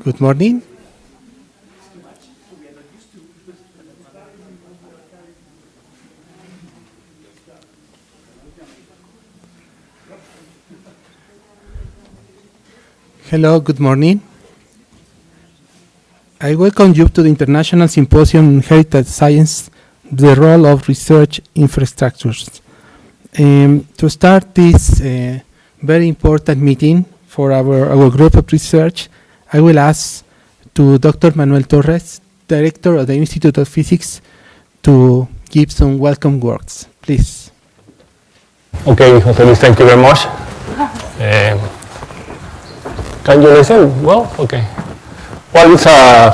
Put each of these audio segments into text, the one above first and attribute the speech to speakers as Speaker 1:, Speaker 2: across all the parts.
Speaker 1: Good morning. Hello, good morning. I welcome you to the International Symposium on Heritage Science, the role of research infrastructures. To start this very important meeting for our group of research, I will ask to Dr. Manuel Torres, Director of the Institute of Physics, to give some welcome words. Please.
Speaker 2: Okay, Jose Luis, thank you very much. Can you listen? Well, okay. Well, it's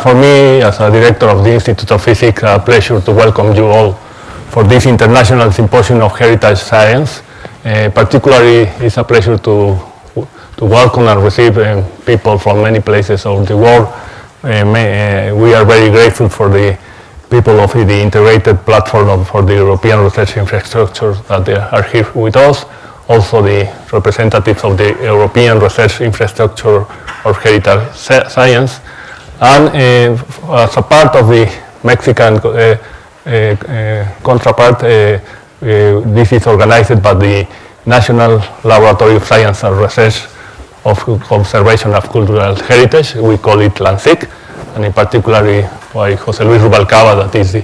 Speaker 2: for me, as a director of the Institute of Physics, a pleasure to welcome you all for this International Symposium of Heritage Science. Particularly, it's a pleasure to welcome and receive people from many places of the world. We are very grateful for the people of the integrated platform for the European research infrastructure that they are here with us. Also the representatives of the European research infrastructure of heritage science. And as a part of the Mexican counterpart, this is organized by the National Laboratory of Science and Research of Conservation of Cultural Heritage. We call it LANSIC, and in particular by Jose Luis Rubalcaba, that is the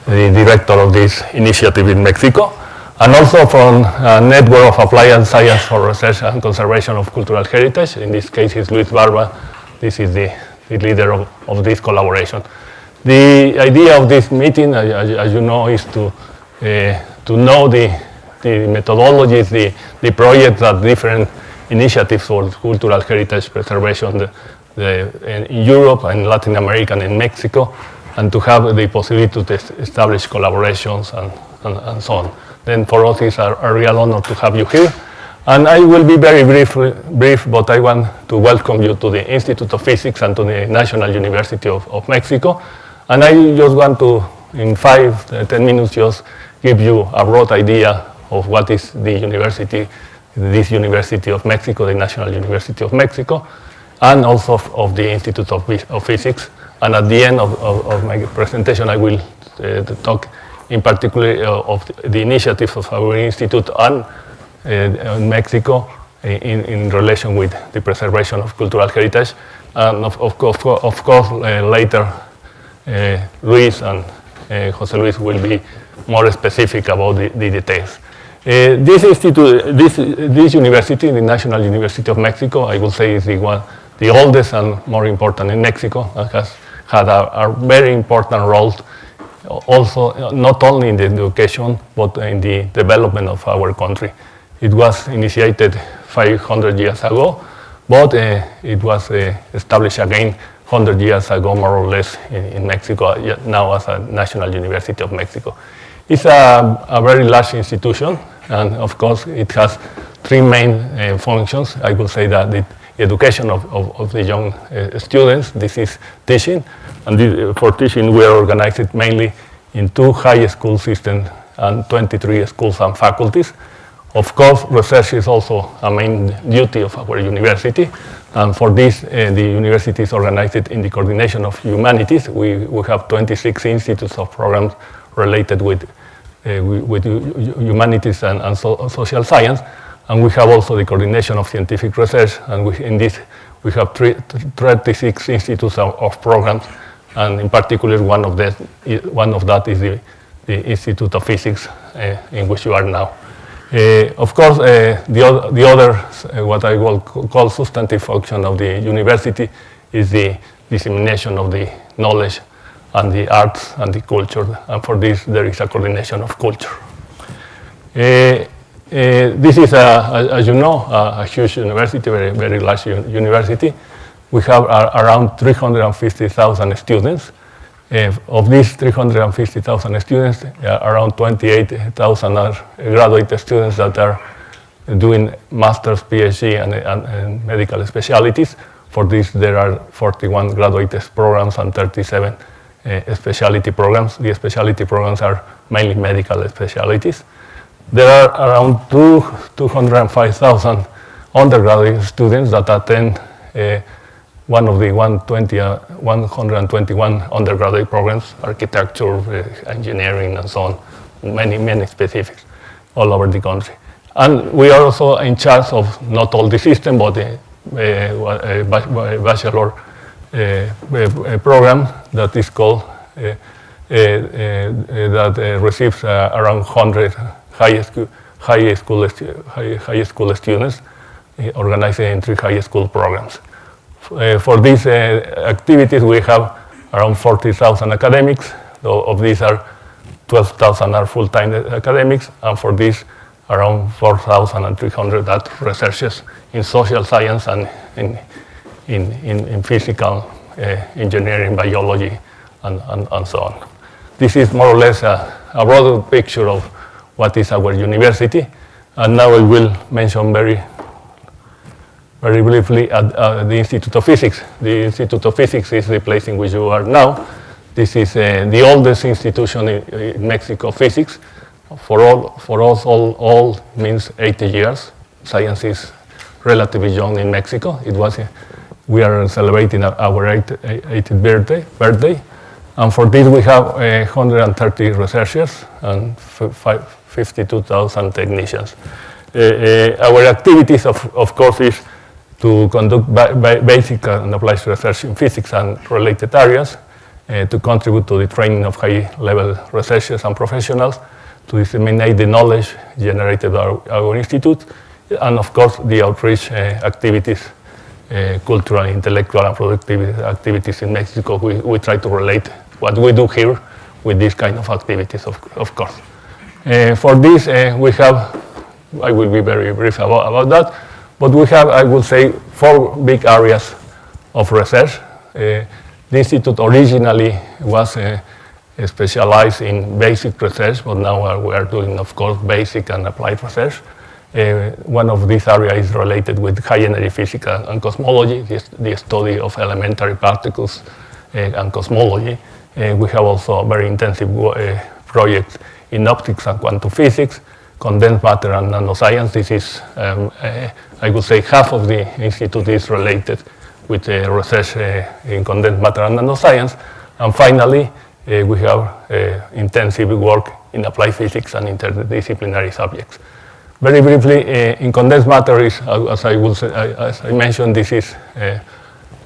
Speaker 2: director of this initiative in Mexico, and also from a network of applied science for research and conservation of cultural heritage. In this case, is Luis Barba. This is the leader of this collaboration. The idea of this meeting, as you know, is to know the methodologies, the projects that different initiatives for cultural heritage preservation in Europe and Latin America and in Mexico, and to have the possibility to establish collaborations and so on. Then for us it's a real honor to have you here. And I will be very brief, but I want to welcome you to the Institute of Physics and to the National University of Mexico. And I just want to, in 5-10 minutes, just give you a broad idea of what is the university, this University of Mexico, the National University of Mexico, and also of the Institute of Physics. And at the end of my presentation, I will talk in particular of the initiatives of our institute and in Mexico in relation with the preservation of cultural heritage. And of course, later, Luis and Jose Luis will be more specific about the details. This university, the National University of Mexico, I will say is the oldest and more important in Mexico, and has had a very important role also not only in the education but in the development of our country. It was initiated 500 years ago, but it was established again 100 years ago, more or less, in Mexico, now as a National University of Mexico. It's a very large institution, and of course it has three main functions. I will say that the education of the young students, this is teaching, and for teaching we are organized mainly in 2 high school systems and 23 schools and faculties. Of course, research is also a main duty of our university, and for this the university is organized in the coordination of humanities. We have 26 institutes of programs related with humanities and social science, and we have also the coordination of scientific research, and in this we have 36 institutes of programs, and in particular one of that is the Institute of Physics in which you are now. Of course, the other, what I will call substantive function of the university is the dissemination of the knowledge and the arts and the culture, and for this there is a coordination of culture. This is, as you know, a huge university, very large university. We have around 350,000 students. Of these 350,000 students, around 28,000 are graduate students that are doing master's, PhD, and medical specialties. For this, there are 41 graduate programs and 37 specialty programs. The specialty programs are mainly medical specialties. There are around 205,000 undergraduate students that attend one of the 121 undergraduate programs, architecture, engineering, and so on, many specifics all over the country. And we are also in charge of not all the system, but a bachelor program that is called, that receives around 100 high school students organized in 3 high school programs. For these activities, we have around 40,000 academics. Of these, 12,000 are full-time academics, and for these, around 4,300 that researchers in social science and in physical engineering, biology, and so on. This is more or less a broader picture of what is our university, and now I will mention very briefly the Institute of Physics. The Institute of Physics is the place in which you are now. This is the oldest institution in Mexico, physics. For us, all means 80 years. Science is relatively young in Mexico. We are celebrating our 80th birthday. And for this, we have 130 researchers and 52,000 technicians. Our activities, of course, is to conduct basic and applied research in physics and related areas, to contribute to the training of high-level researchers and professionals, to disseminate the knowledge generated by our institute, and of course the outreach activities, cultural, intellectual, and productive activities in Mexico. We try to relate what we do here with these kind of activities, of course. For this, we have, I will be very brief about that, but we have, I would say, 4 big areas of research. The institute originally was specialized in basic research, but now we are doing, of course, basic and applied research. One of these areas is related with high-energy physics and cosmology, the study of elementary particles and cosmology. We have also a very intensive project in optics and quantum physics, condensed matter and nanoscience. This is, I would say, half of the institute is related with research in condensed matter and nanoscience. And finally, we have intensive work in applied physics and interdisciplinary subjects. Very briefly, in condensed matter, as I mentioned, this is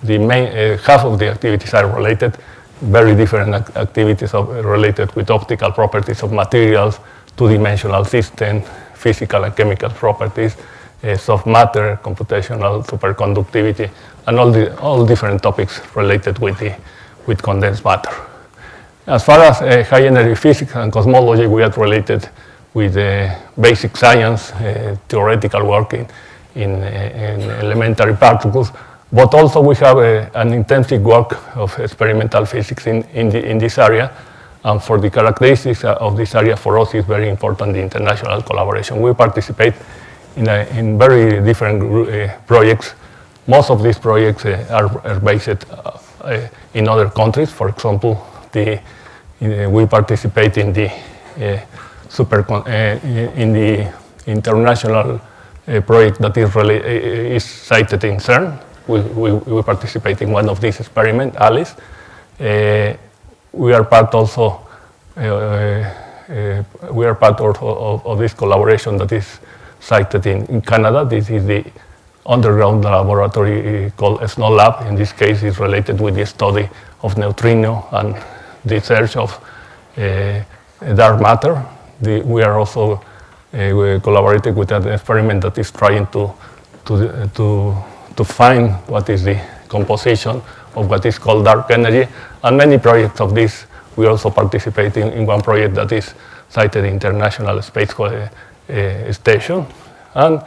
Speaker 2: the main, half of the activities are related, very different activities related with optical properties of materials, two-dimensional systems, physical and chemical properties, soft matter, computational superconductivity, and all different topics related with condensed matter. As far as high-energy physics and cosmology, we are related with basic science, theoretical work in elementary particles, but also we have an intensive work of experimental physics in this area. And for the characteristics of this area, for us, is very important the international collaboration. We participate in very different projects. Most of these projects are based in other countries. For example, we participate in the international project that is cited in CERN. We participate in one of these experiments, ALICE. We are part also. We are part of this collaboration that is cited in Canada. This is the underground laboratory called SNO Lab. In this case, it's related with the study of neutrino and the search of dark matter. We are also collaborating with an experiment that is trying to find what is the composition of what is called dark energy, and many projects of this. We also participate in one project that is cited International Space Station, and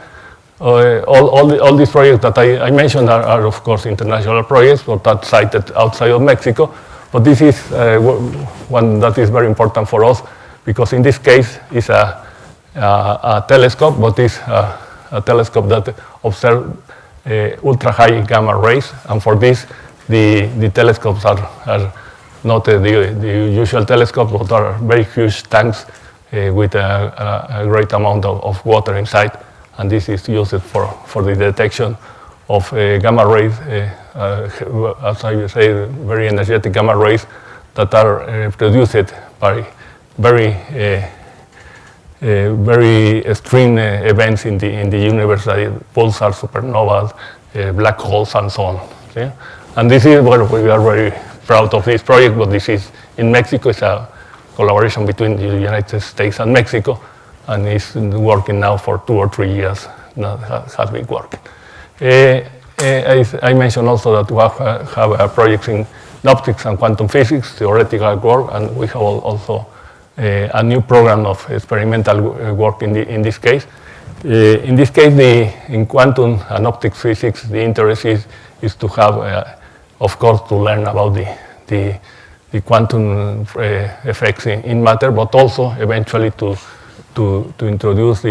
Speaker 2: all these projects that I mentioned are of course international projects, but that's cited outside of Mexico. But this is one that is very important for us, because in this case it's a telescope, but it's a telescope that observes ultra-high gamma rays, and for this the telescopes are not the usual telescopes, but are very huge tanks with a great amount of water inside, and this is used for the detection gamma rays, as I say, very energetic gamma rays that are produced by very extreme events in the universe, like pulsars, supernovas, black holes, and so on. Okay? And this is where we are very proud of this project, but this is in Mexico. It's a collaboration between the United States and Mexico, and it's working now for 2 or 3 years. Has been working. I mentioned also that we have projects in optics and quantum physics, theoretical work, and we have also a new program of experimental work in this case. In this case, in quantum and optics physics, the interest is to have, of course, to learn about the quantum effects in matter, but also eventually to introduce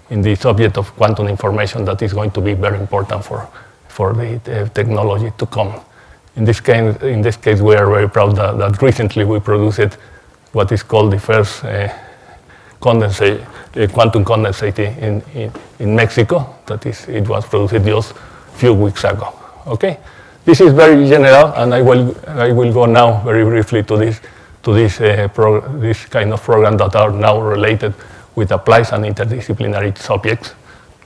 Speaker 2: in the subject of quantum information that is going to be very important for the technology to come. In this case, we are very proud that recently we produced what is called the first quantum condensate in Mexico. That is, it was produced just a few weeks ago. Okay, this is very general, and I will go now very briefly to this kind of program that are now related with applied and interdisciplinary subjects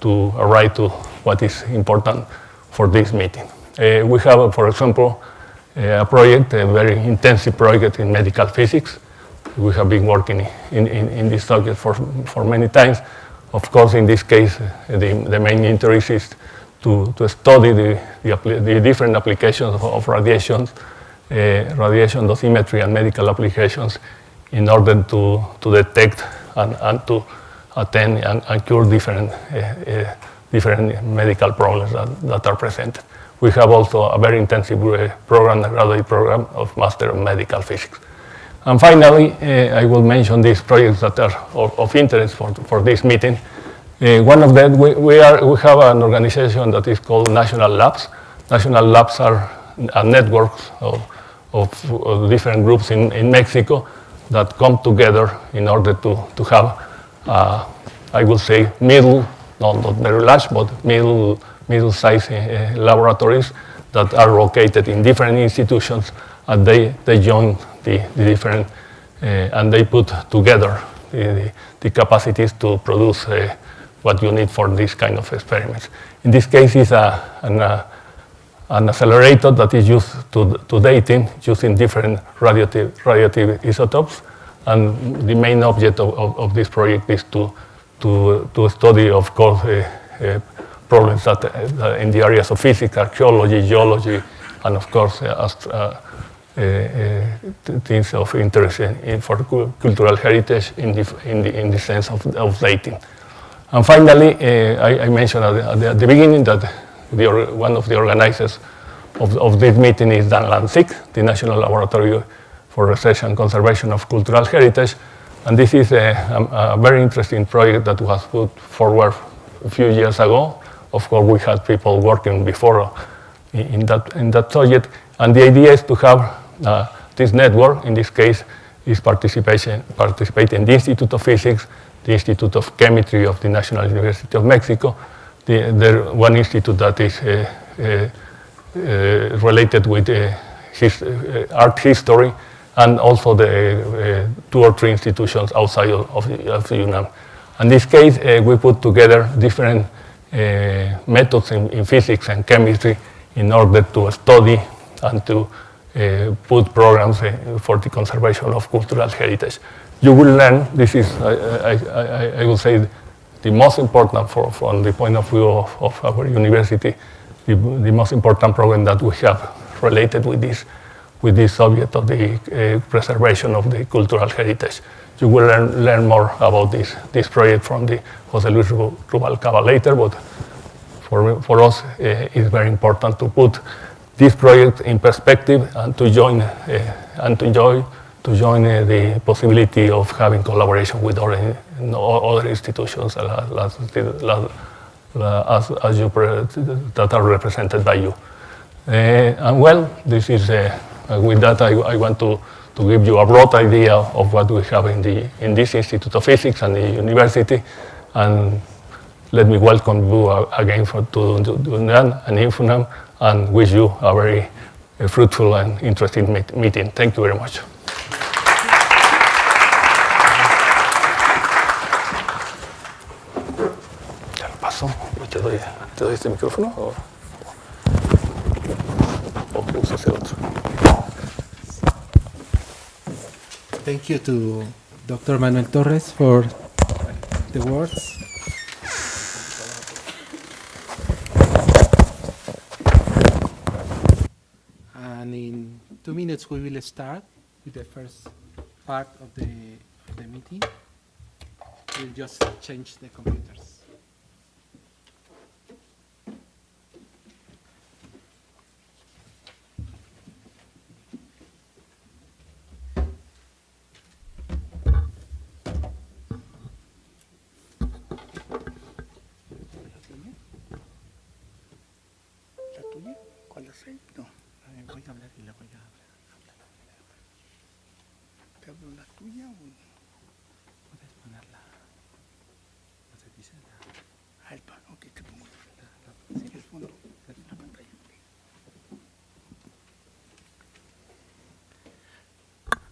Speaker 2: to arrive to what is important for this meeting. We have, for example, a project, a very intensive project in medical physics. We have been working in this subject for many times. Of course, in this case, the main interest is to study the different applications of radiation dosimetry and medical applications in order to detect and to attend and cure different medical problems that are presented. We have also a very intensive program, a graduate program of Master of Medical Physics. And finally, I will mention these projects that are of interest for this meeting. One of them, we have an organization that is called National Labs. National Labs are a network of different groups in Mexico that come together in order to have, I will say, not very large, but middle-sized laboratories that are located in different institutions, and they join the different, and they put together the capacities to produce what you need for this kind of experiments. In this case, it's an accelerator that is used to dating using different radioactive isotopes, and the main object of this project is to study, of course, problems that in the areas of physics, archaeology, geology, and of course, things of interest for cultural heritage in the sense of dating. And finally, I mentioned at the beginning that one of the organizers of this meeting is the NLANSIC, the National Laboratory for Research and Conservation of Cultural Heritage. And this is a very interesting project that was put forward a few years ago. Of course, we had people working before in that subject. And the idea is to have this network. In this case, is participating the Institute of Physics, the Institute of Chemistry of the National University of Mexico, the one institute that is related with art history, and also the 2 or 3 institutions outside of the UNAM. In this case, we put together different methods in physics and chemistry in order to study and to put programs for the conservation of cultural heritage. You will learn, this is, I will say, the most important from the point of view of our university, the most important program that we have related with this subject of the preservation of the cultural heritage. You will learn more about this project from the José Luis Rubalcaba later, but for us it's very important to put this project in perspective and to join the possibility of having collaboration with other institutions that are represented by you. And well, this is with that I want to give you a broad idea of what we have in this Institute of Physics and the university, and let me welcome you again to UNAM and INFUNAM, and wish you a very fruitful and interesting meeting. Thank you very much. Ya lo paso. ¿Te doy este micrófono o uso ese otro?
Speaker 1: Thank you to Dr. Manuel Torres for the words. And in 2 minutes we will start with the first part of the meeting. We'll just change the computers.
Speaker 3: No, voy a hablar y le voy a hablar. ¿Te hablo la tuya o...?
Speaker 1: Puedes ponerla. No se dice nada.
Speaker 3: El tono, ok, te pongo el fondo, la pantalla.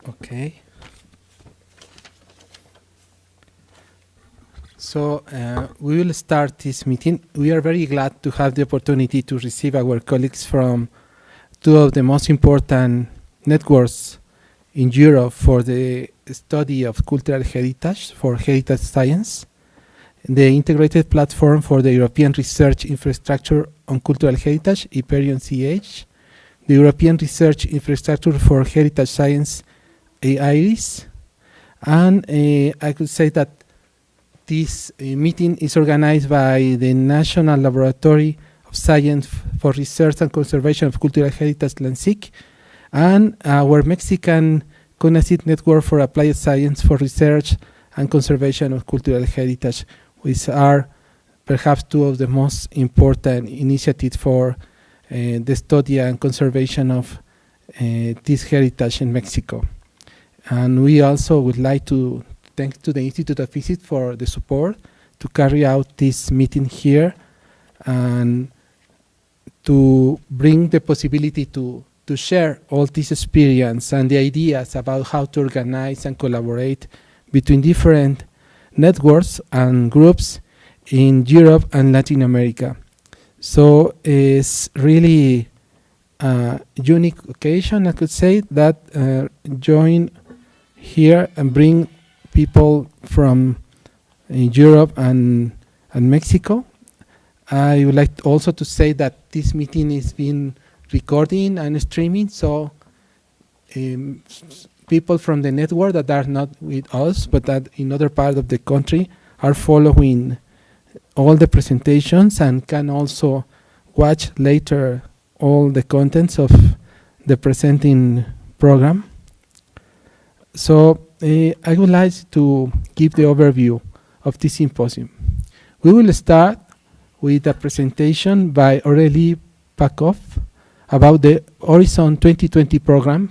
Speaker 1: Okay. So we will start this meeting. We are very glad to have the opportunity to receive our colleagues from two of the most important networks in Europe for the study of cultural heritage, for heritage science, the integrated platform for the European research infrastructure on cultural heritage, Hyperion-CH, the European research infrastructure for heritage science, EIRIS, and I could say that this meeting is organized by the National Laboratory of Science for Research and Conservation of Cultural Heritage, LANSIC, and our Mexican CONACYT Network for Applied Science for Research and Conservation of Cultural Heritage, which are perhaps two of the most important initiatives for the study and conservation of this heritage in Mexico. And we also would like to thank to the Institute of Physics for the support to carry out this meeting here and to bring the possibility to share all this experience and the ideas about how to organize and collaborate between different networks and groups in Europe and Latin America. So it's really a unique occasion, I could say, that join here and bring people from Europe and Mexico. I would like also to say that this meeting is being recording and streaming, so people from the network that are not with us, but that in other parts of the country are following all the presentations and can also watch later all the contents of the presenting program. So I would like to give the overview of this symposium. We will start with a presentation by Aurélie Pakov about the Horizon 2020 program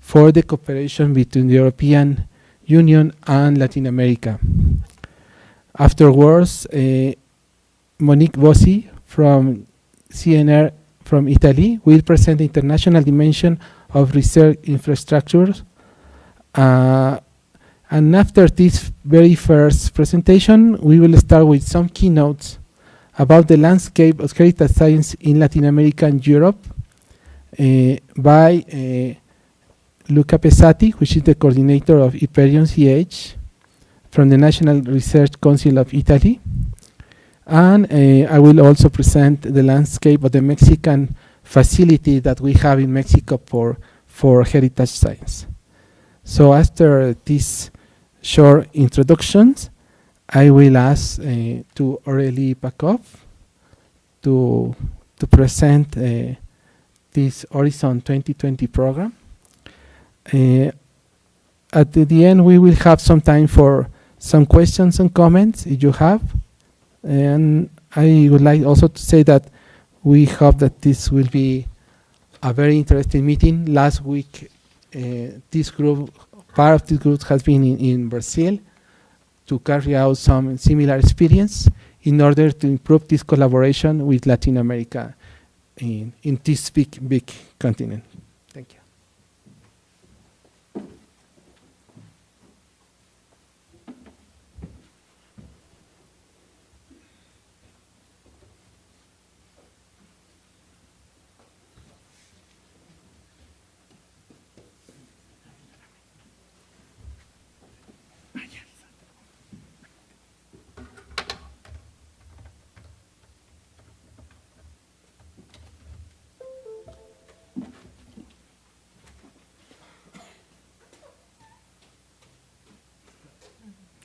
Speaker 1: for the cooperation between the European Union and Latin America. Afterwards, Monique Bossi from CNR from Italy will present the international dimension of research infrastructures. And after this very first presentation, we will start with some keynotes about the landscape of heritage science in Latin America and Europe by Luca Pesati, which is the coordinator of Hyperion-CH from the National Research Council of Italy. And I will also present the landscape of the Mexican facility that we have in Mexico for heritage science. So after these short introductions, I will ask to Aurélie Pakov to present this Horizon 2020 program. At the end, we will have some time for some questions and comments if you have. And I would like also to say that we hope that this will be a very interesting meeting. Last week, part of this group has been in Brazil to carry out some similar experience. in order to improve this collaboration with Latin America in this big continent. Thank you.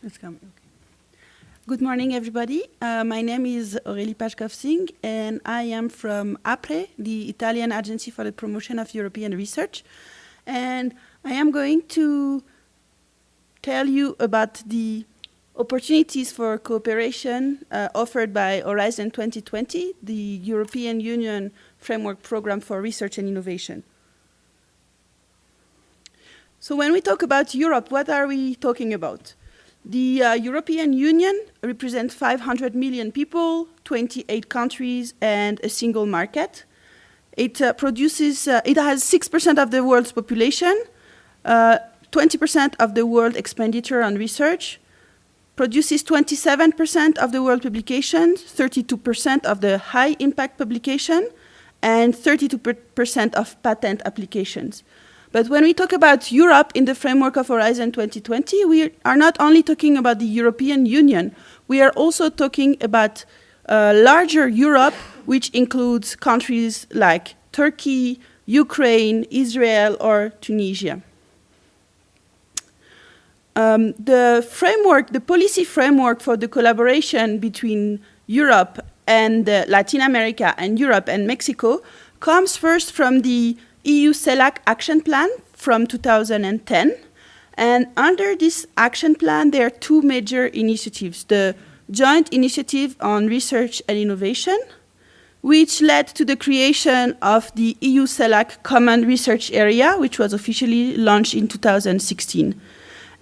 Speaker 4: It's coming. Okay. Good morning, everybody. My name is Aurélie Pajkov-Singh, and I am from APRE, the Italian Agency for the Promotion of European Research. And I am going to tell you about the opportunities for cooperation offered by Horizon 2020, the European Union Framework Program for Research and Innovation. So when we talk about Europe, what are we talking about? The European Union represents 500 million people, 28 countries, and a single market. It has 6% of the world's population, 20% of the world expenditure on research, produces 27% of the world publications, 32% of the high impact publication, and 32% of patent applications. But when we talk about Europe in the framework of Horizon 2020, we are not only talking about the European Union, we are also talking about larger Europe, which includes countries like Turkey, Ukraine, Israel, or Tunisia. The policy framework for the collaboration between Europe and Latin America and Europe and Mexico comes first from the EU CELAC action plan from 2010. And under this action plan, there are two major initiatives. The Joint Initiative on Research and Innovation, which led to the creation of the EU CELAC Common Research Area, which was officially launched in 2016.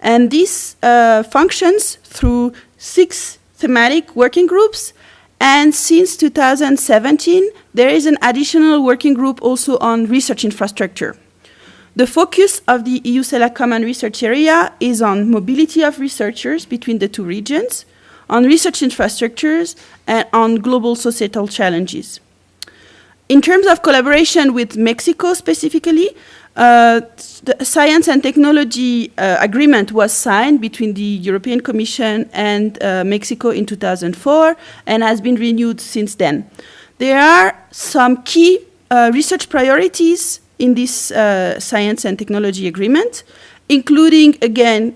Speaker 4: And this functions through 6 thematic working groups. And since 2017, there is an additional working group also on research infrastructure. The focus of the EU CELAC Common Research Area is on mobility of researchers between the two regions, on research infrastructures, and on global societal challenges. In terms of collaboration with Mexico specifically, the Science and Technology Agreement was signed between the European Commission and Mexico in 2004 and has been renewed since then. There are some key research priorities in this Science and Technology Agreement, including, again,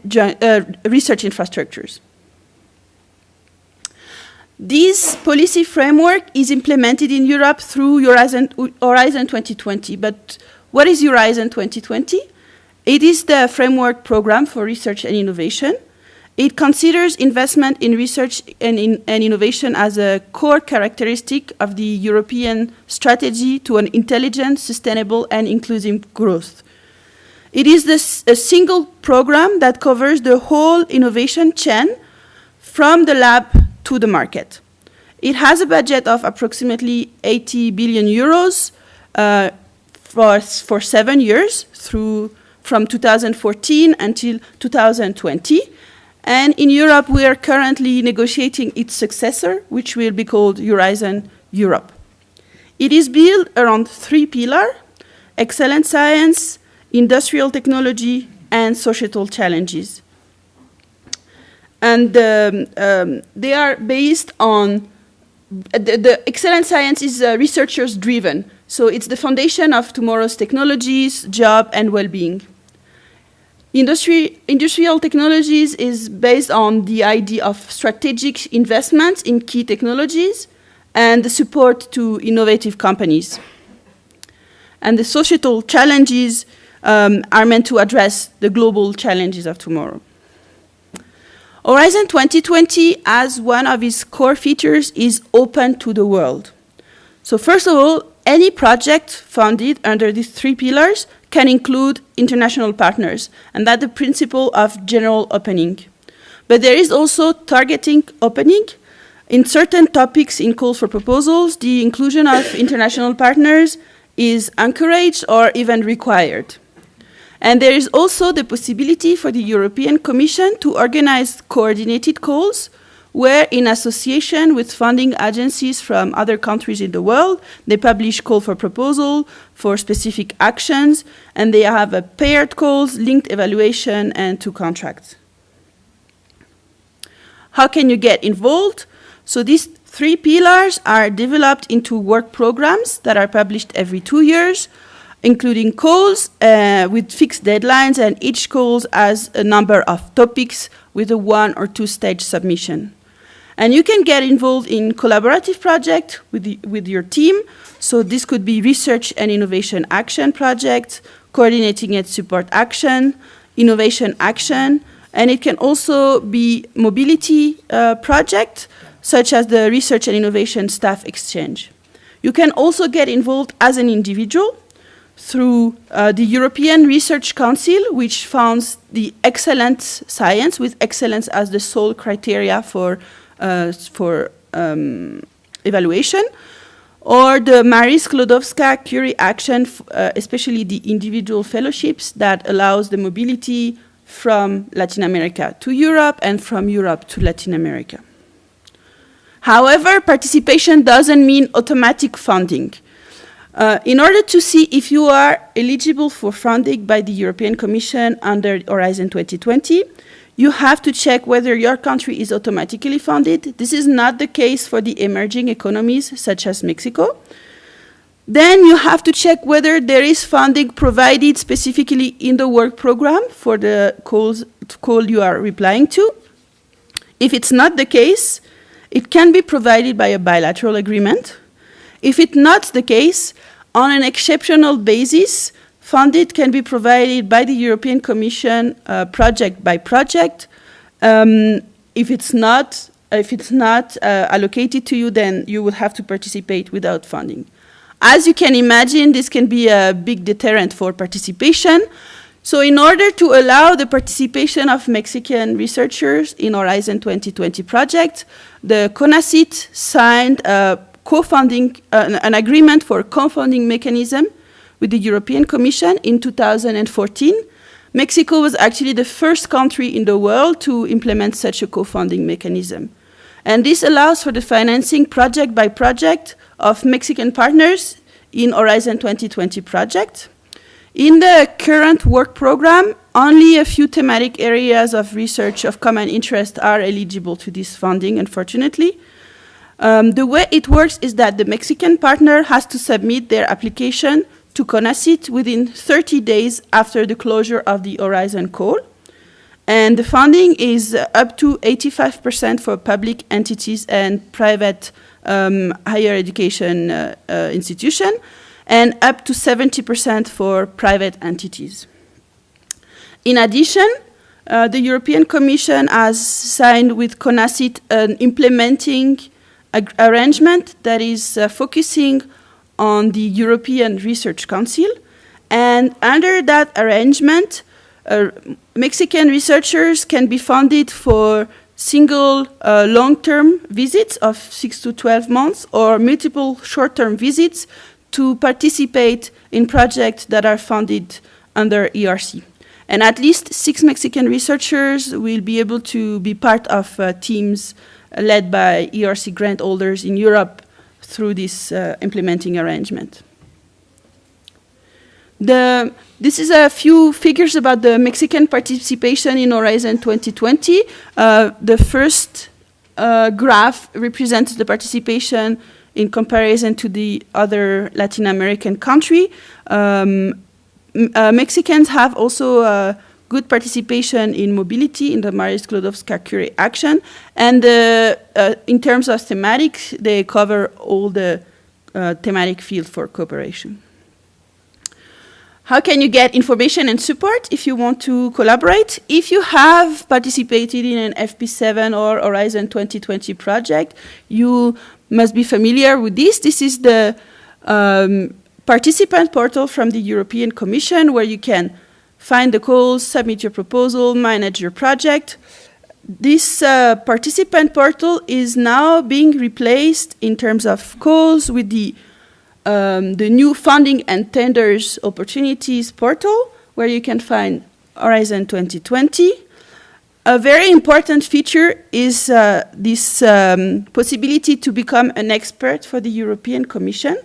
Speaker 4: research infrastructures. This policy framework is implemented in Europe through Horizon 2020, but what is Horizon 2020? It is the framework program for research and innovation. It considers investment in research and innovation as a core characteristic of the European strategy to an intelligent, sustainable, and inclusive growth. It is a single program that covers the whole innovation chain from the lab to the market. It has a budget of approximately 80 billion euros for 7 years from 2014 until 2020. And in Europe, we are currently negotiating its successor, which will be called Horizon Europe. It is built around 3 pillars: excellent science, industrial technology, and societal challenges. And they are based on, the excellent science is researchers driven. So it's the foundation of tomorrow's technologies, job, and well-being. Industrial technologies is based on the idea of strategic investments in key technologies and the support to innovative companies. And the societal challenges are meant to address the global challenges of tomorrow. Horizon 2020, as one of its core features, is open to the world. So first of all, any project funded under these 3 pillars can include international partners, and that's the principle of general opening. But there is also targeting opening, In certain topics in calls for proposals, the inclusion of international partners is encouraged or even required. And there is also the possibility for the European Commission to organize coordinated calls where, in association with funding agencies from other countries in the world, they publish call for proposal for specific actions, and they have a paired calls, linked evaluation, and 2 contracts. How can you get involved? So these 3 pillars are developed into work programs that are published every 2 years, including calls with fixed deadlines, and each call has a number of topics with a 1 or 2 stage submission. And you can get involved in collaborative projects with your team. So this could be research and innovation action projects, coordinating and support action, innovation action, and it can also be mobility projects, such as the research and innovation staff exchange. You can also get involved as an individual through the European Research Council, which funds the excellent science, with excellence as the sole criteria for evaluation, or the Marie Sklodowska-Curie action, especially the individual fellowships that allows the mobility from Latin America to Europe and from Europe to Latin America. However, participation doesn't mean automatic funding. In order to see if you are eligible for funding by the European Commission under Horizon 2020, you have to check whether your country is automatically funded. This is not the case for the emerging economies, such as Mexico. Then you have to check whether there is funding provided specifically in the work program for the call you are replying to. If it's not the case, it can be provided by a bilateral agreement. If it's not the case, on an exceptional basis, funded can be provided by the European Commission project by project. If it's not allocated to you, then you will have to participate without funding. As you can imagine, this can be a big deterrent for participation. So in order to allow the participation of Mexican researchers in Horizon 2020 project, the CONACYT signed a an agreement for a co-funding mechanism with the European Commission in 2014. Mexico was actually the first country in the world to implement such a co-funding mechanism. And this allows for the financing project by project of Mexican partners in Horizon 2020 project. In the current work program, only a few thematic areas of research of common interest are eligible to this funding, unfortunately. The way it works is that the Mexican partner has to submit their application to CONACYT within 30 days after the closure of the Horizon call. And the funding is up to 85% for public entities and private higher education institution, and up to 70% for private entities. In addition, the European Commission has signed with CONACYT an implementing arrangement that is focusing on the European Research Council. And under that arrangement, Mexican researchers can be funded for single long-term visits of 6 to 12 months or multiple short-term visits to participate in projects that are funded under ERC. And at least 6 Mexican researchers will be able to be part of teams led by ERC grant holders in Europe through this implementing arrangement. This is a few figures about the Mexican participation in Horizon 2020. The first graph represents the participation in comparison to the other Latin American country. Mexicans have also good participation in mobility in the Marie Sklodowska-Curie action. And in terms of thematics, they cover all the thematic field for cooperation. How can you get information and support if you want to collaborate? If you have participated in an FP7 or Horizon 2020 project, you must be familiar with this. This is the participant portal from the European Commission, where you can find the calls, submit your proposal, manage your project. This participant portal is now being replaced in terms of calls with the new funding and tenders opportunities portal, where you can find Horizon 2020. A very important feature is this possibility to become an expert for the European Commission.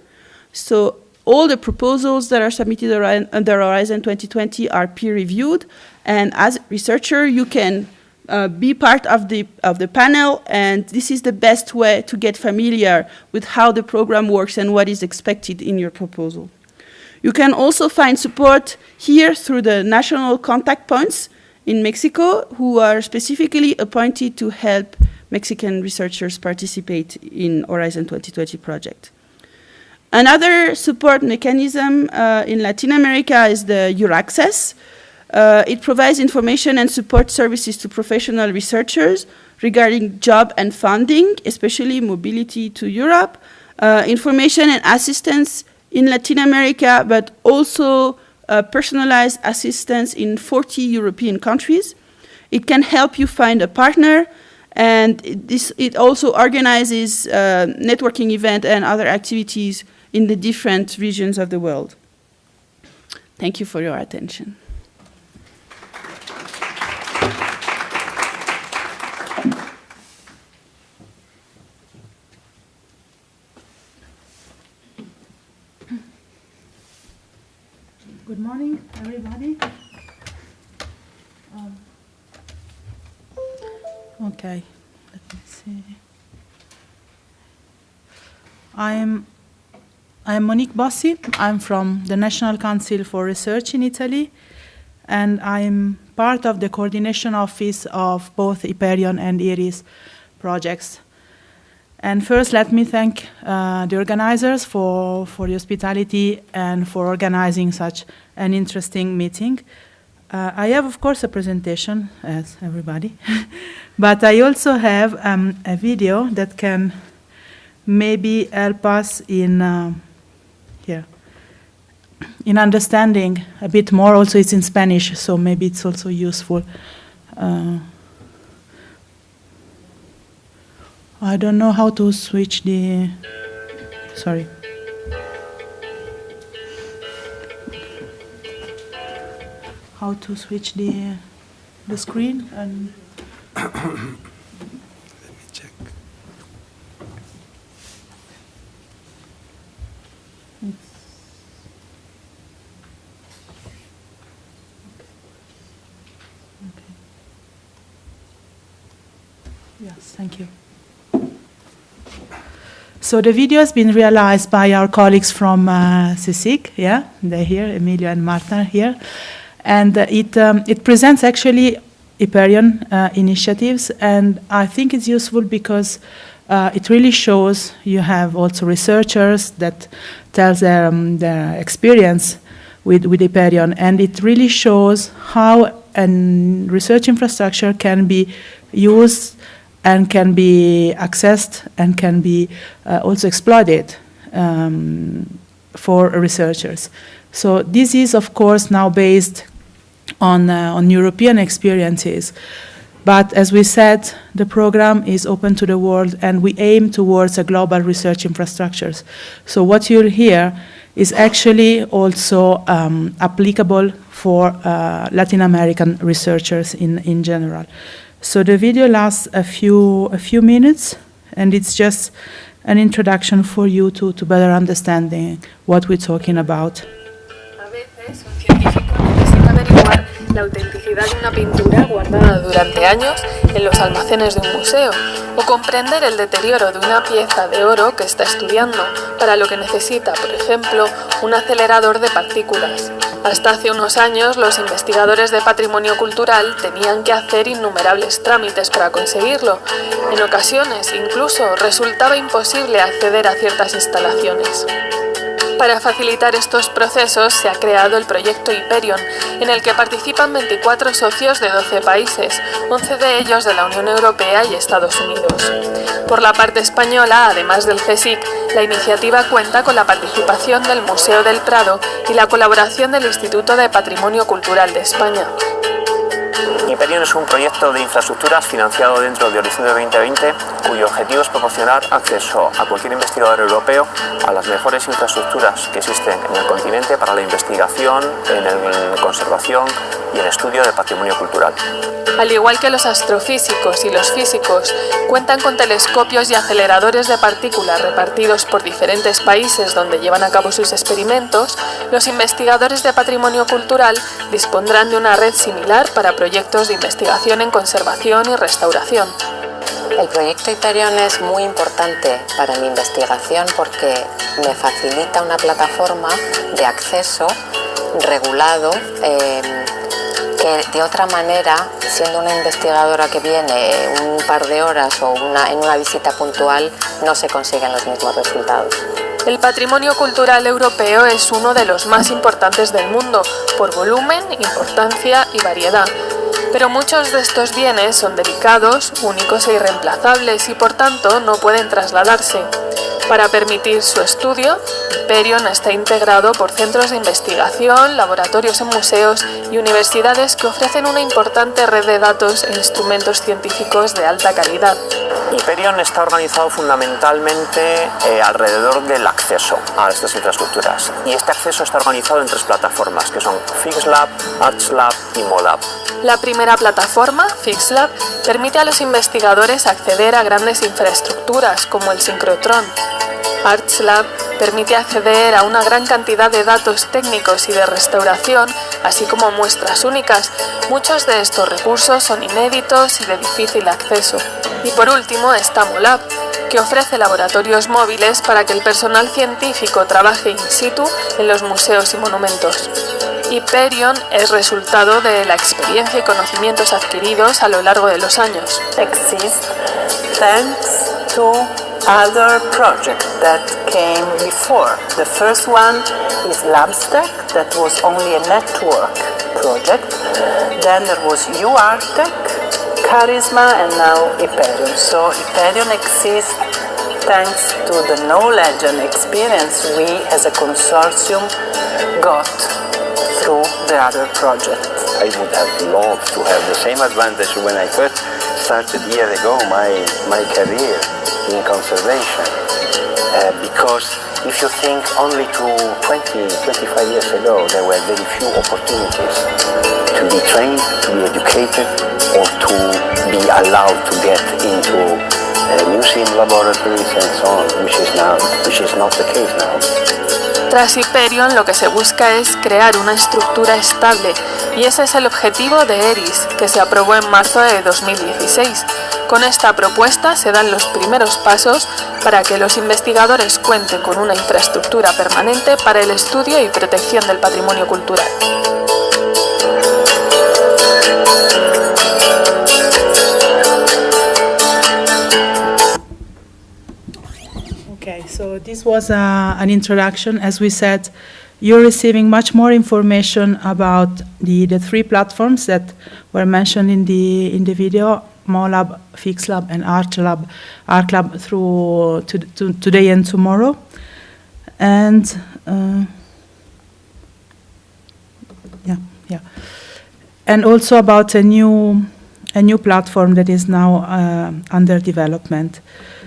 Speaker 4: So all the proposals that are submitted under Horizon 2020 are peer-reviewed, and as a researcher, you can be part of the panel, and this is the best way to get familiar with how the program works and what is expected in your proposal. You can also find support here through the national contact points in Mexico, who are specifically appointed to help Mexican researchers participate in Horizon 2020 project. Another support mechanism in Latin America is the EURAccess. It provides information and support services to professional researchers regarding job and funding, especially mobility to Europe, information and assistance in Latin America, but also personalized assistance in 40 European countries. It can help you find a partner, and it also organizes networking events and other activities in the different regions of the world. Thank you for your attention.
Speaker 5: Good morning, everybody. Okay, let me see. I'm Monique Bossi. I'm from the National Council for Research in Italy, and I'm part of the coordination office of both Hyperion and IRIS projects. And first, let me thank the organizers for the hospitality and for organizing such an interesting meeting. I have, of course, a presentation, as everybody, but I also have a video that can maybe help us in understanding a bit more. Also, it's in Spanish, so maybe it's also useful. I don't know how to switch the... Sorry. How to switch the screen and...
Speaker 1: Let me check.
Speaker 5: Okay. Yes, thank you. So the video has been realized by our colleagues from CSIC, yeah, they're here, Emilio and Marta are here. And it presents actually Hyperion initiatives, and I think it's useful because it really shows you have also researchers that tell their experience with Hyperion, and it really shows how a research infrastructure can be used and can be accessed and can be also exploited for researchers. So this is, of course, now based on European experiences. But as we said, the program is open to the world, and we aim towards a global research infrastructures. So what you'll hear is actually also applicable for Latin American researchers in general. So the video lasts a few minutes, and it's just an introduction for you to better understanding what we're talking about.
Speaker 6: A veces un científico necesita averiguar la autenticidad de una pintura guardada durante años en los almacenes de un museo, o comprender el deterioro de una pieza de oro que está estudiando, para lo que necesita, por ejemplo, un acelerador de partículas. Hasta hace unos años, los investigadores de patrimonio cultural tenían que hacer innumerables trámites para conseguirlo. En ocasiones, incluso, resultaba imposible acceder a ciertas instalaciones. Para facilitar estos procesos se ha creado el proyecto Hyperion, en el que participan 24 socios de 12 países, 11 de ellos de la Unión Europea y Estados Unidos. Por la parte española, además del CSIC, la iniciativa cuenta con la participación del Museo del Prado y la colaboración del Instituto de Patrimonio Cultural de España.
Speaker 7: Hyperion
Speaker 3: Hyperion es un proyecto de infraestructuras financiado dentro de Horizonte 2020, cuyo objetivo es proporcionar acceso a cualquier investigador europeo a las mejores infraestructuras que existen en el continente para la investigación, en conservación y en estudio de patrimonio cultural.
Speaker 6: Al igual que los astrofísicos y los físicos cuentan con telescopios y aceleradores de partículas repartidos por diferentes países donde llevan a cabo sus experimentos, los investigadores de patrimonio cultural dispondrán de una red similar para proyectos de investigación en conservación y restauración.
Speaker 7: El proyecto Hyperion es muy importante para mi investigación porque me facilita una plataforma de acceso regulado que de otra manera, siendo una investigadora que viene un par de horas o en una visita puntual, no se consiguen los mismos resultados.
Speaker 6: El patrimonio cultural europeo es uno de los más importantes del mundo, por volumen, importancia y variedad. Pero muchos de estos bienes son delicados, únicos e irreemplazables y por tanto no pueden trasladarse. Para permitir su estudio, Hyperion está integrado por centros de investigación, laboratorios en museos y universidades que ofrecen una importante red de datos e instrumentos científicos de alta calidad.
Speaker 3: Hyperion está organizado fundamentalmente alrededor del acceso a estas infraestructuras, y este acceso está organizado en 3 plataformas, que son FixLab, ArtsLab y MoLab.
Speaker 6: La primera plataforma, FixLab, permite a los investigadores acceder a grandes infraestructuras como el sincrotrón. ArtsLab permite acceder a una gran cantidad de datos técnicos y de restauración, así como muestras únicas. Muchos de estos recursos son inéditos y de difícil acceso. Y por último está MoLab, que ofrece laboratorios móviles para que el personal científico trabaje in situ en los museos y monumentos. Hyperion es resultado de la experiencia y conocimientos adquiridos a lo largo de los años.
Speaker 8: Exist thanks to other projects that came before. The first one is LabStack, that was only a network project. Then there was UArtec, Charisma, and now Hyperion. So Hyperion exists thanks to the knowledge and experience we as a consortium got through the other projects.
Speaker 9: I would have loved to have the same advantage when I first started years ago my career in conservation, because if you think only to 25 years ago, there were very few opportunities to be trained, to be educated, or to be allowed to get into museum laboratories and so on, which is not the case now.
Speaker 6: Tras Hyperion, lo que se busca es crear una estructura estable, y ese es el objetivo de ERIS, que se aprobó en marzo de 2016. Con esta propuesta se dan los primeros pasos para que los investigadores cuenten con una infraestructura permanente para el estudio y protección del patrimonio cultural.
Speaker 5: Okay, so this was an introduction. As we said, you're receiving much more information about the 3 platforms that were mentioned in the video: MoLab, FixLab, and ArtLab through today and tomorrow. And and also about a new platform that is now under development.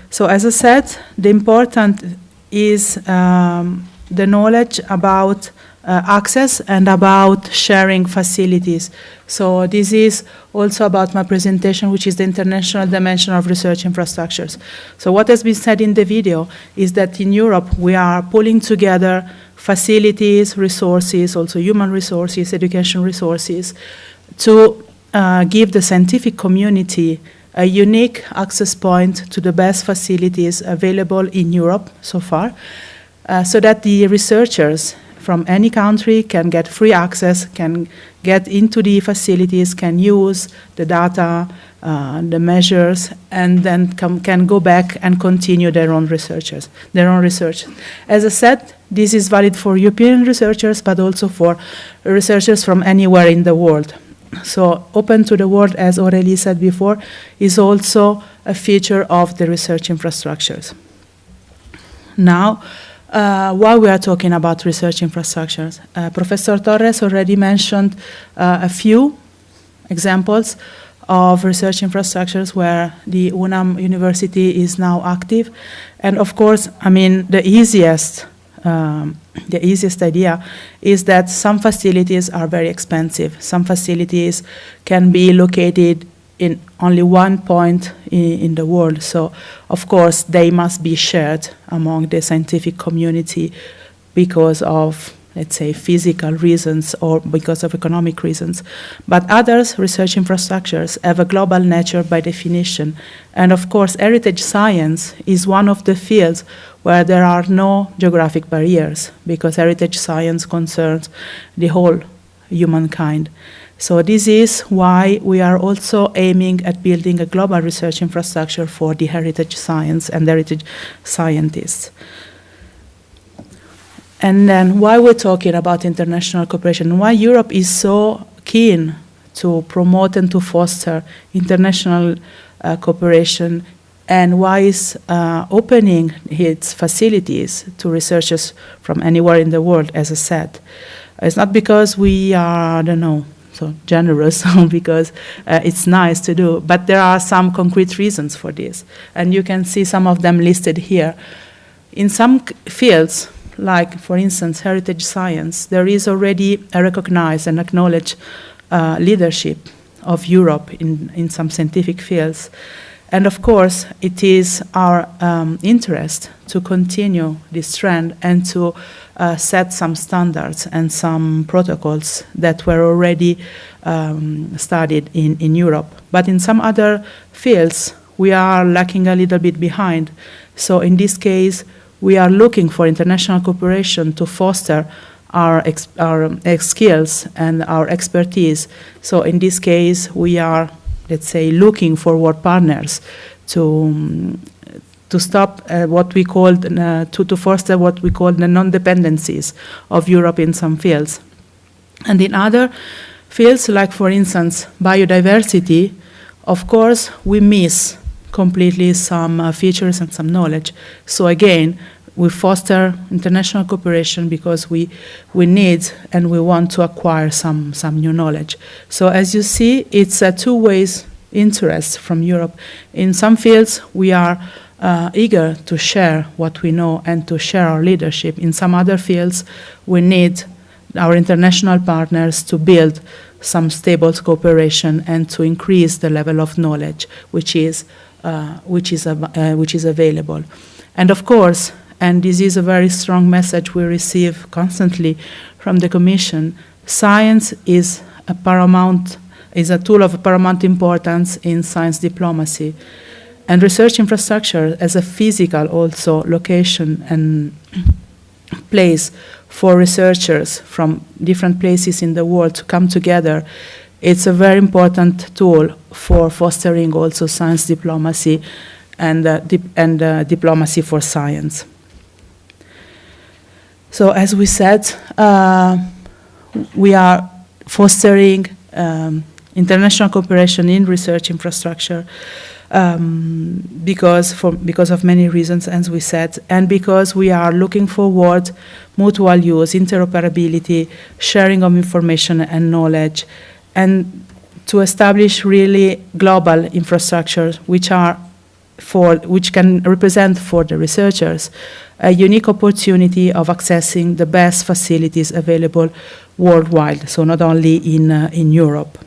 Speaker 5: So as I said, the important is the knowledge about access and about sharing facilities. So this is also about my presentation, which is the international dimension of research infrastructures. So what has been said in the video is that in Europe we are pulling together facilities, resources, also human resources, education resources, to give the scientific community a unique access point to the best facilities available in Europe so far, so that the researchers from any country can get free access, can get into the facilities, can use the data, the measures, and then can go back and continue their own research. As I said, this is valid for European researchers, but also for researchers from anywhere in the world. So open to the world, as Aurélie said before, is also a feature of the research infrastructures. Now, while we are talking about research infrastructures, Professor Torres already mentioned a few examples of research infrastructures where the UNAM University is now active. And of course, I mean, the easiest idea is that some facilities are very expensive. Some facilities can be located in only one point in the world. So, of course, they must be shared among the scientific community because of, let's say, physical reasons or because of economic reasons. But others, research infrastructures, have a global nature by definition. And of course, heritage science is one of the fields where there are no geographic barriers, because heritage science concerns the whole humankind. So this is why we are also aiming at building a global research infrastructure for the heritage science and heritage scientists. And then why we're talking about international cooperation, why Europe is so keen to promote and to foster international cooperation, and why is opening its facilities to researchers from anywhere in the world, as I said. It's not because we are, I don't know, so generous, because it's nice to do, but there are some concrete reasons for this. And you can see some of them listed here. In some fields, like, for instance, heritage science, there is already a recognized and acknowledged leadership of Europe in some scientific fields. And of course, it is our interest to continue this trend and to set some standards and some protocols that were already studied in Europe. But in some other fields, we are lacking a little bit behind. So in this case, we are looking for international cooperation to foster our skills and our expertise. So in this case, we are, let's say, looking for world partners to stop what we call, to foster what we call the non-dependencies of Europe in some fields. And in other fields, like, for instance, biodiversity, of course, we miss completely some features and some knowledge. So again, we foster international cooperation because we need and we want to acquire some new knowledge. So as you see, it's a two-way interest from Europe. In some fields, we are eager to share what we know and to share our leadership. In some other fields, we need our international partners to build some stable cooperation and to increase the level of knowledge which is available. And of course, and this is a very strong message we receive constantly from the Commission, science is a tool of paramount importance in science diplomacy. And research infrastructure as a physical also location and place for researchers from different places in the world to come together, it's a very important tool for fostering also science diplomacy and diplomacy for science. So as we said, we are fostering international cooperation in research infrastructure because of many reasons, as we said, and because we are looking forward mutual use, interoperability, sharing of information and knowledge, and to establish really global infrastructures which can represent for the researchers a unique opportunity of accessing the best facilities available worldwide, so not only in Europe.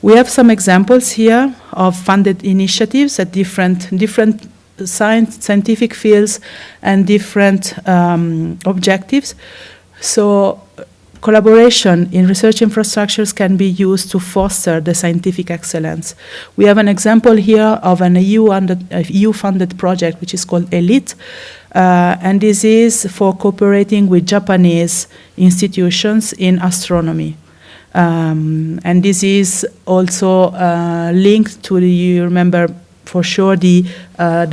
Speaker 5: We have some examples here of funded initiatives at different scientific fields and different objectives. So collaboration in research infrastructures can be used to foster the scientific excellence. We have an example here of an EU-funded project which is called ELITE, and this is for cooperating with Japanese institutions in astronomy. And this is also linked to you remember for sure the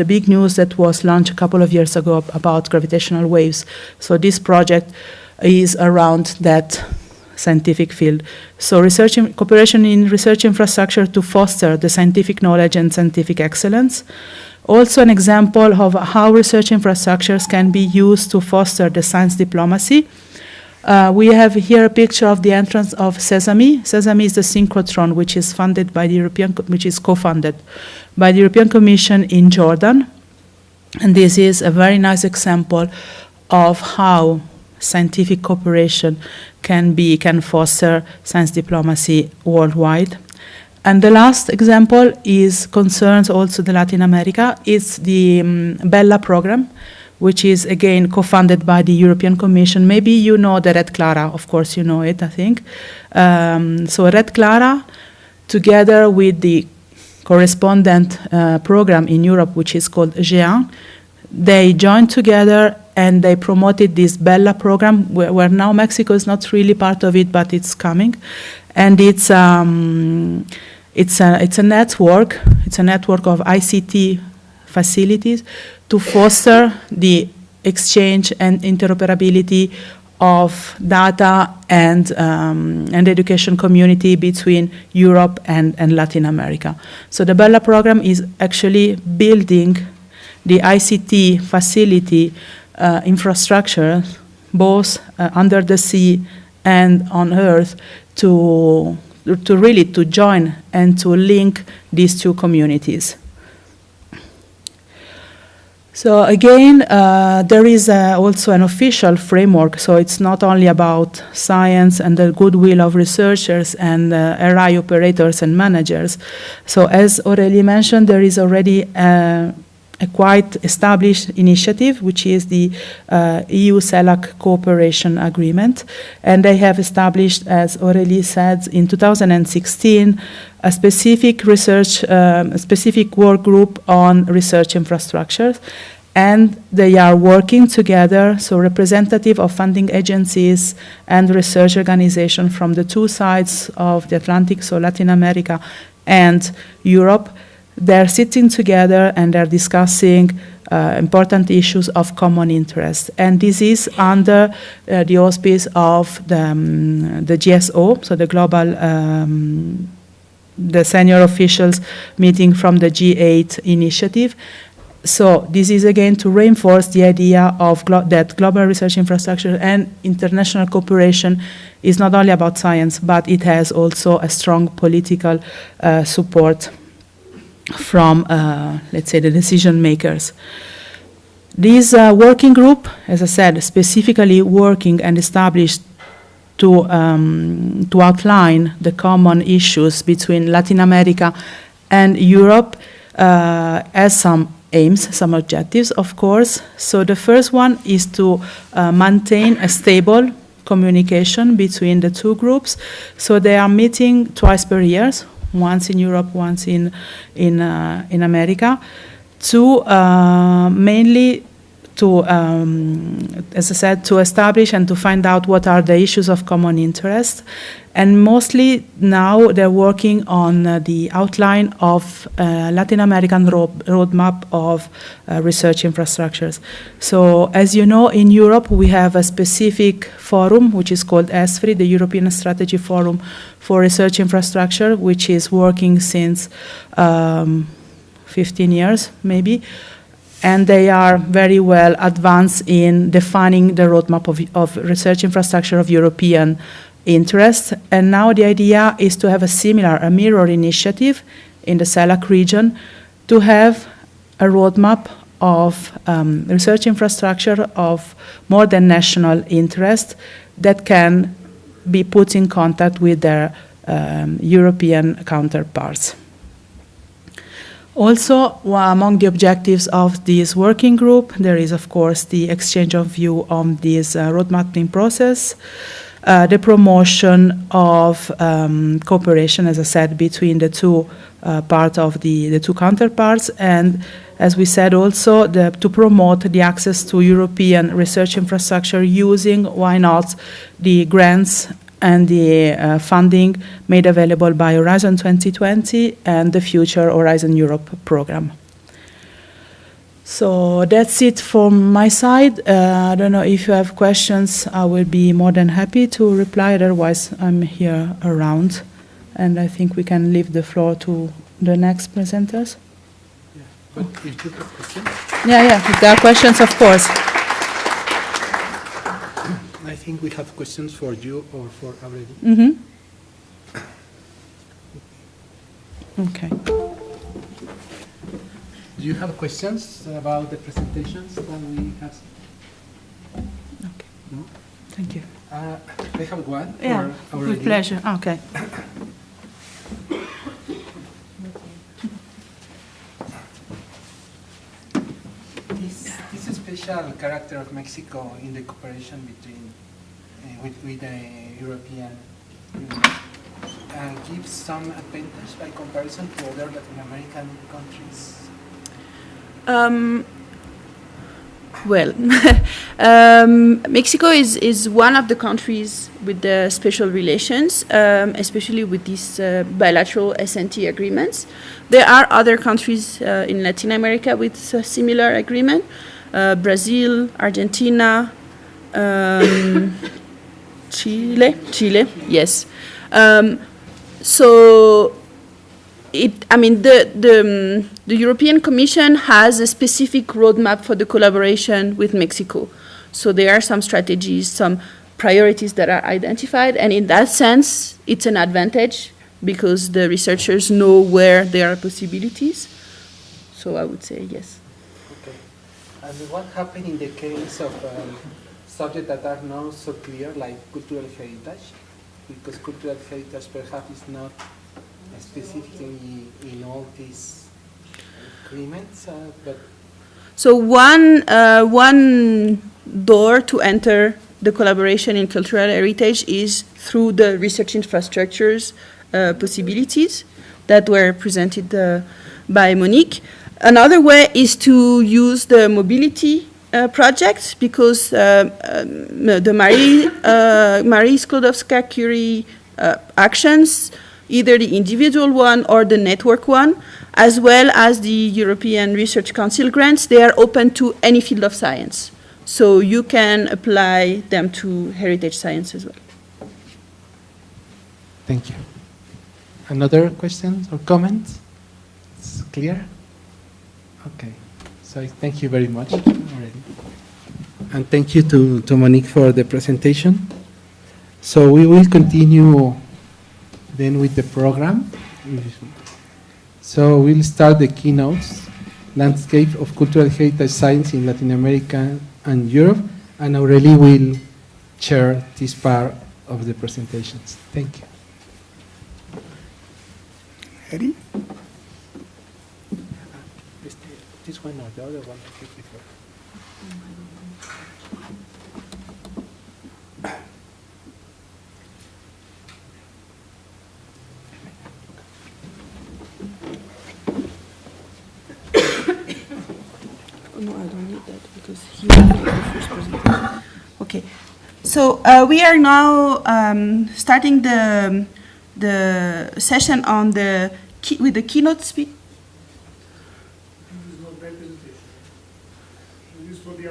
Speaker 5: big news that was launched a couple of years ago about gravitational waves. So this project is around that scientific field. So cooperation in research infrastructure to foster the scientific knowledge and scientific excellence. Also an example of how research infrastructures can be used to foster the science diplomacy. We have here a picture of the entrance of Sesame. Sesame is the synchrotron, which is funded by the which is co-funded by the European Commission in Jordan. And this is a very nice example of how scientific cooperation can foster science diplomacy worldwide. And the last example concerns also the Latin America. It's the Bella program, which is again co-funded by the European Commission. Maybe you know the Red Clara, of course you know it, I think. So Red Clara, together with the correspondent program in Europe, which is called GEAN, they joined together and they promoted this Bella program, where now Mexico is not really part of it, but it's coming. And it's a network. It's a network of ICT facilities to foster the exchange and interoperability of data and education community between Europe and Latin America. So the Bella program is actually building the ICT facility infrastructure, both under the sea and on Earth, to really join and to link these two communities. So again, there is also an official framework, so it's not only about science and the goodwill of researchers and RI operators and managers. So as Aurélie mentioned, there is already a quite established initiative, which is the EU-CELAC Cooperation Agreement. And they have established, as Aurélie said, in 2016, a specific specific work group on research infrastructures. And they are working together, so representative of funding agencies and research organizations from the two sides of the Atlantic, so Latin America and Europe. They're sitting together and they're discussing important issues of common interest. And this is under the auspice of the GSO, so the global, the senior officials meeting from the G8 initiative. So this is again to reinforce the idea of that global research infrastructure and international cooperation is not only about science, but it has also a strong political support from, let's say, the decision makers. This working group, as I said, specifically working and established to outline the common issues between Latin America and Europe, has some aims, some objectives, of course. So the first one is to maintain a stable communication between the two groups. So they are meeting twice per year, once in Europe, once in America, to mainly to, as I said, to establish and to find out what are the issues of common interest. And mostly now they're working on the outline of Latin American roadmap of research infrastructures. So as you know, in Europe, we have a specific forum, which is called ESFRI, the European Strategy Forum for Research Infrastructure, which is working since 15 years, maybe. And they are very well advanced in defining the roadmap of research infrastructure of European interest. And now the idea is to have a mirror initiative in the CELAC region to have a roadmap of research infrastructure of more than national interest that can be put in contact with their European counterparts. Also, among the objectives of this working group, there is, of course, the exchange of view on this road mapping process, the promotion of cooperation, as I said, between the two parts of the two counterparts, and as we said also, to promote the access to European research infrastructure using, why not, the grants and the funding made available by Horizon 2020 and the future Horizon Europe program. So that's it from my side. I don't know if you have questions. I will be more than happy to reply. Otherwise, I'm here around. And I think we can leave the floor to the next presenters.
Speaker 1: Yeah, but if you have questions?
Speaker 5: Yeah, if there are questions, of course.
Speaker 1: I think we have questions for you or for Aureli.
Speaker 5: Mm-hmm. Okay.
Speaker 1: Do you have questions about the presentations that we have?
Speaker 5: Okay.
Speaker 1: No?
Speaker 5: Thank you.
Speaker 1: I have one
Speaker 5: Yeah,
Speaker 1: for Aureli.
Speaker 5: with pleasure. Okay.
Speaker 1: This special character of Mexico in the cooperation between with the European Union gives some advantage by comparison to other Latin American countries.
Speaker 4: Well, Mexico is one of the countries with the special relations, especially with these bilateral SNT agreements. There are other countries in Latin America with a similar agreement, Brazil, Argentina, Chile, yes. So, the European Commission has a specific roadmap for the collaboration with Mexico. So there are some strategies, some priorities that are identified, and in that sense, it's an advantage because the researchers know where there are possibilities. So I would say yes.
Speaker 1: Okay. And what happened in the case of subjects that are not so clear, like cultural heritage? Because cultural heritage perhaps is not specifically in all these agreements, but
Speaker 4: so one door to enter the collaboration in cultural heritage is through the research infrastructures possibilities that were presented by Monique. Another way is to use the mobility projects because the Marie Sklodowska-Curie actions, either the individual one or the network one, as well as the European Research Council grants, they are open to any field of science. So you can apply them to heritage science as well.
Speaker 1: thank you. Another questions or comments? It's clear? Okay. So thank you very much already. And thank you to Monique for the presentation. So we will continue then with the program. So we'll start the keynotes, Landscape of Cultural Heritage Science in Latin America and Europe, and Aureli will chair this part of the presentations. Thank you. Ready? This one or the other one that you prefer?
Speaker 4: No, I don't need that because he will do the first presentation. Okay, so we are now starting the session on with the keynote speak.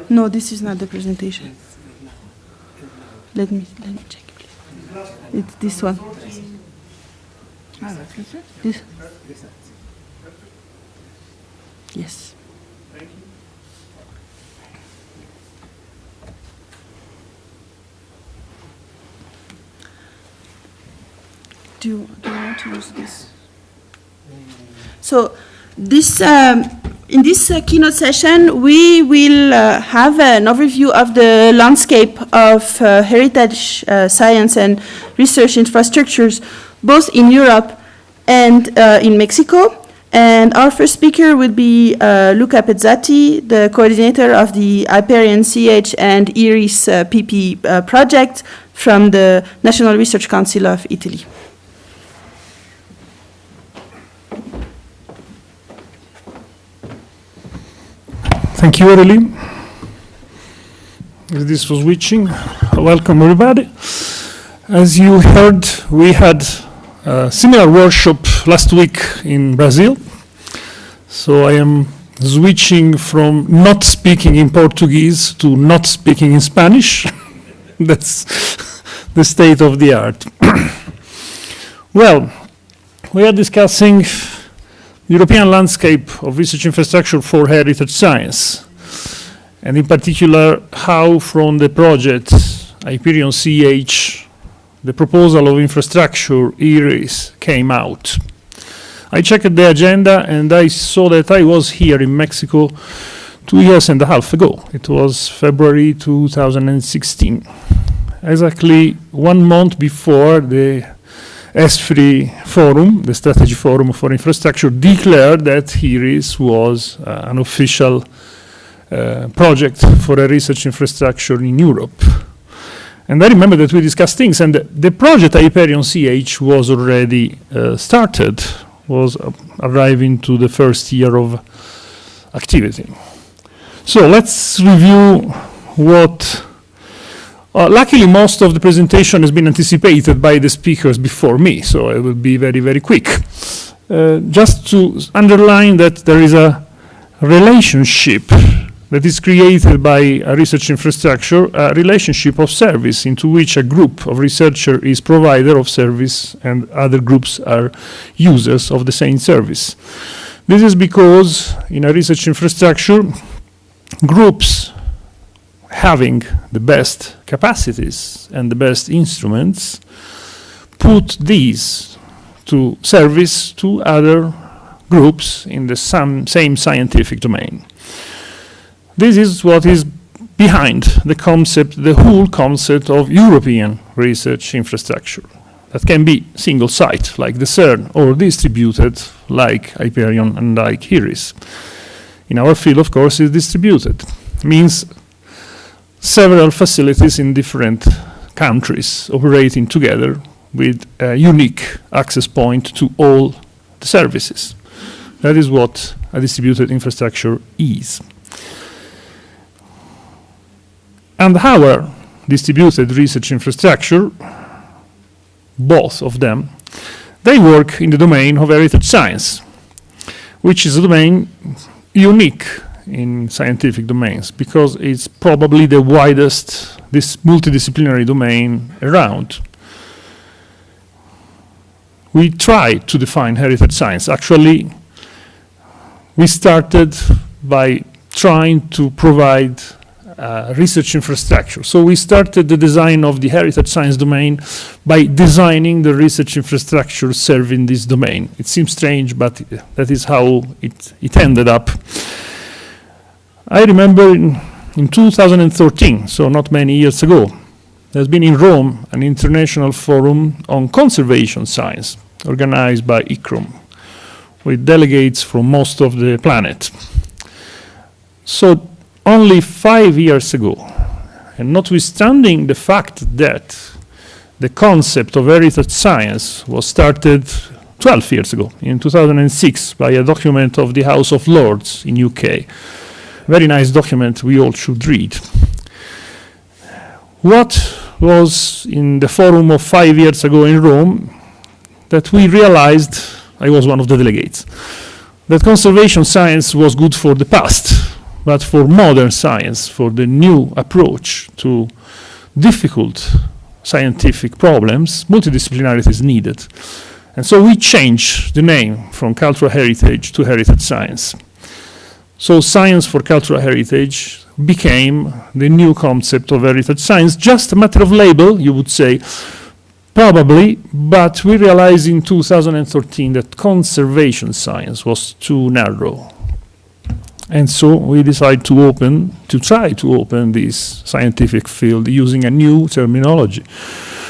Speaker 4: No, this is not the presentation. Let me check, please. It's this one. This. Yes. Do you want to use this? So this in this keynote session, we will have an overview of the landscape of heritage science and research infrastructures, both in Europe and in Mexico. And our first speaker will be Luca Pezzati, the coordinator of the Hyperion CH and IRIS PP project from the National Research Council of Italy.
Speaker 10: Thank you, Aureli. This was switching. Welcome, everybody. As you heard, we had a similar workshop last week in Brazil. So I am switching from not speaking in Portuguese to not speaking in Spanish. That's the state of the art. Well, we are discussing European landscape of research infrastructure for heritage science, and in particular, how from the project Hyperion CH, the proposal of infrastructure IRIS came out. I checked the agenda and I saw that I was here in Mexico 2.5 years ago. It was February 2016. Exactly 1 month before the ESFRI forum, the Strategy Forum for Infrastructure, declared that IRIS was an official project for a research infrastructure in Europe. And I remember that we discussed things, and the project Hyperion CH was already started, was arriving to the first year of activity. So let's review what, luckily most of the presentation has been anticipated by the speakers before me, so I will be very, very quick. Just to underline that there is a relationship that is created by a research infrastructure, a relationship of service into which a group of researchers is provider of service and other groups are users of the same service. This is because in a research infrastructure, groups having the best capacities and the best instruments put these to service to other groups in the same scientific domain. This is what is behind the concept, the whole concept of European research infrastructure. That can be single site, like the CERN, or distributed, like Hyperion and like IRIS. In our field, of course, is distributed. Means several facilities in different countries operating together with a unique access point to all the services. That is what a distributed infrastructure is. And our distributed research infrastructure, both of them, they work in the domain of heritage science, which is a domain unique in scientific domains because it's probably the widest this multidisciplinary domain around. We tried to define heritage science. Actually, we started by trying to provide research infrastructure. So we started the design of the heritage science domain by designing the research infrastructure serving this domain. It seems strange, but that is how it ended up. I remember in 2013, so not many years ago, there's been in Rome an international forum on conservation science organized by ICROM with delegates from most of the planet. So only 5 years ago, and notwithstanding the fact that the concept of heritage science was started 12 years ago, in 2006, by a document of the House of Lords in UK. Very nice document we all should read. What was in the forum of 5 years ago in Rome that we realized, I was one of the delegates, that conservation science was good for the past, but for modern science, for the new approach to difficult scientific problems, multidisciplinarity is needed. And so we changed the name from cultural heritage to heritage science. So science for cultural heritage became the new concept of heritage science, just a matter of label, you would say, probably, but we realized in 2013 that conservation science was too narrow. And so we decided to try to open this scientific field using a new terminology.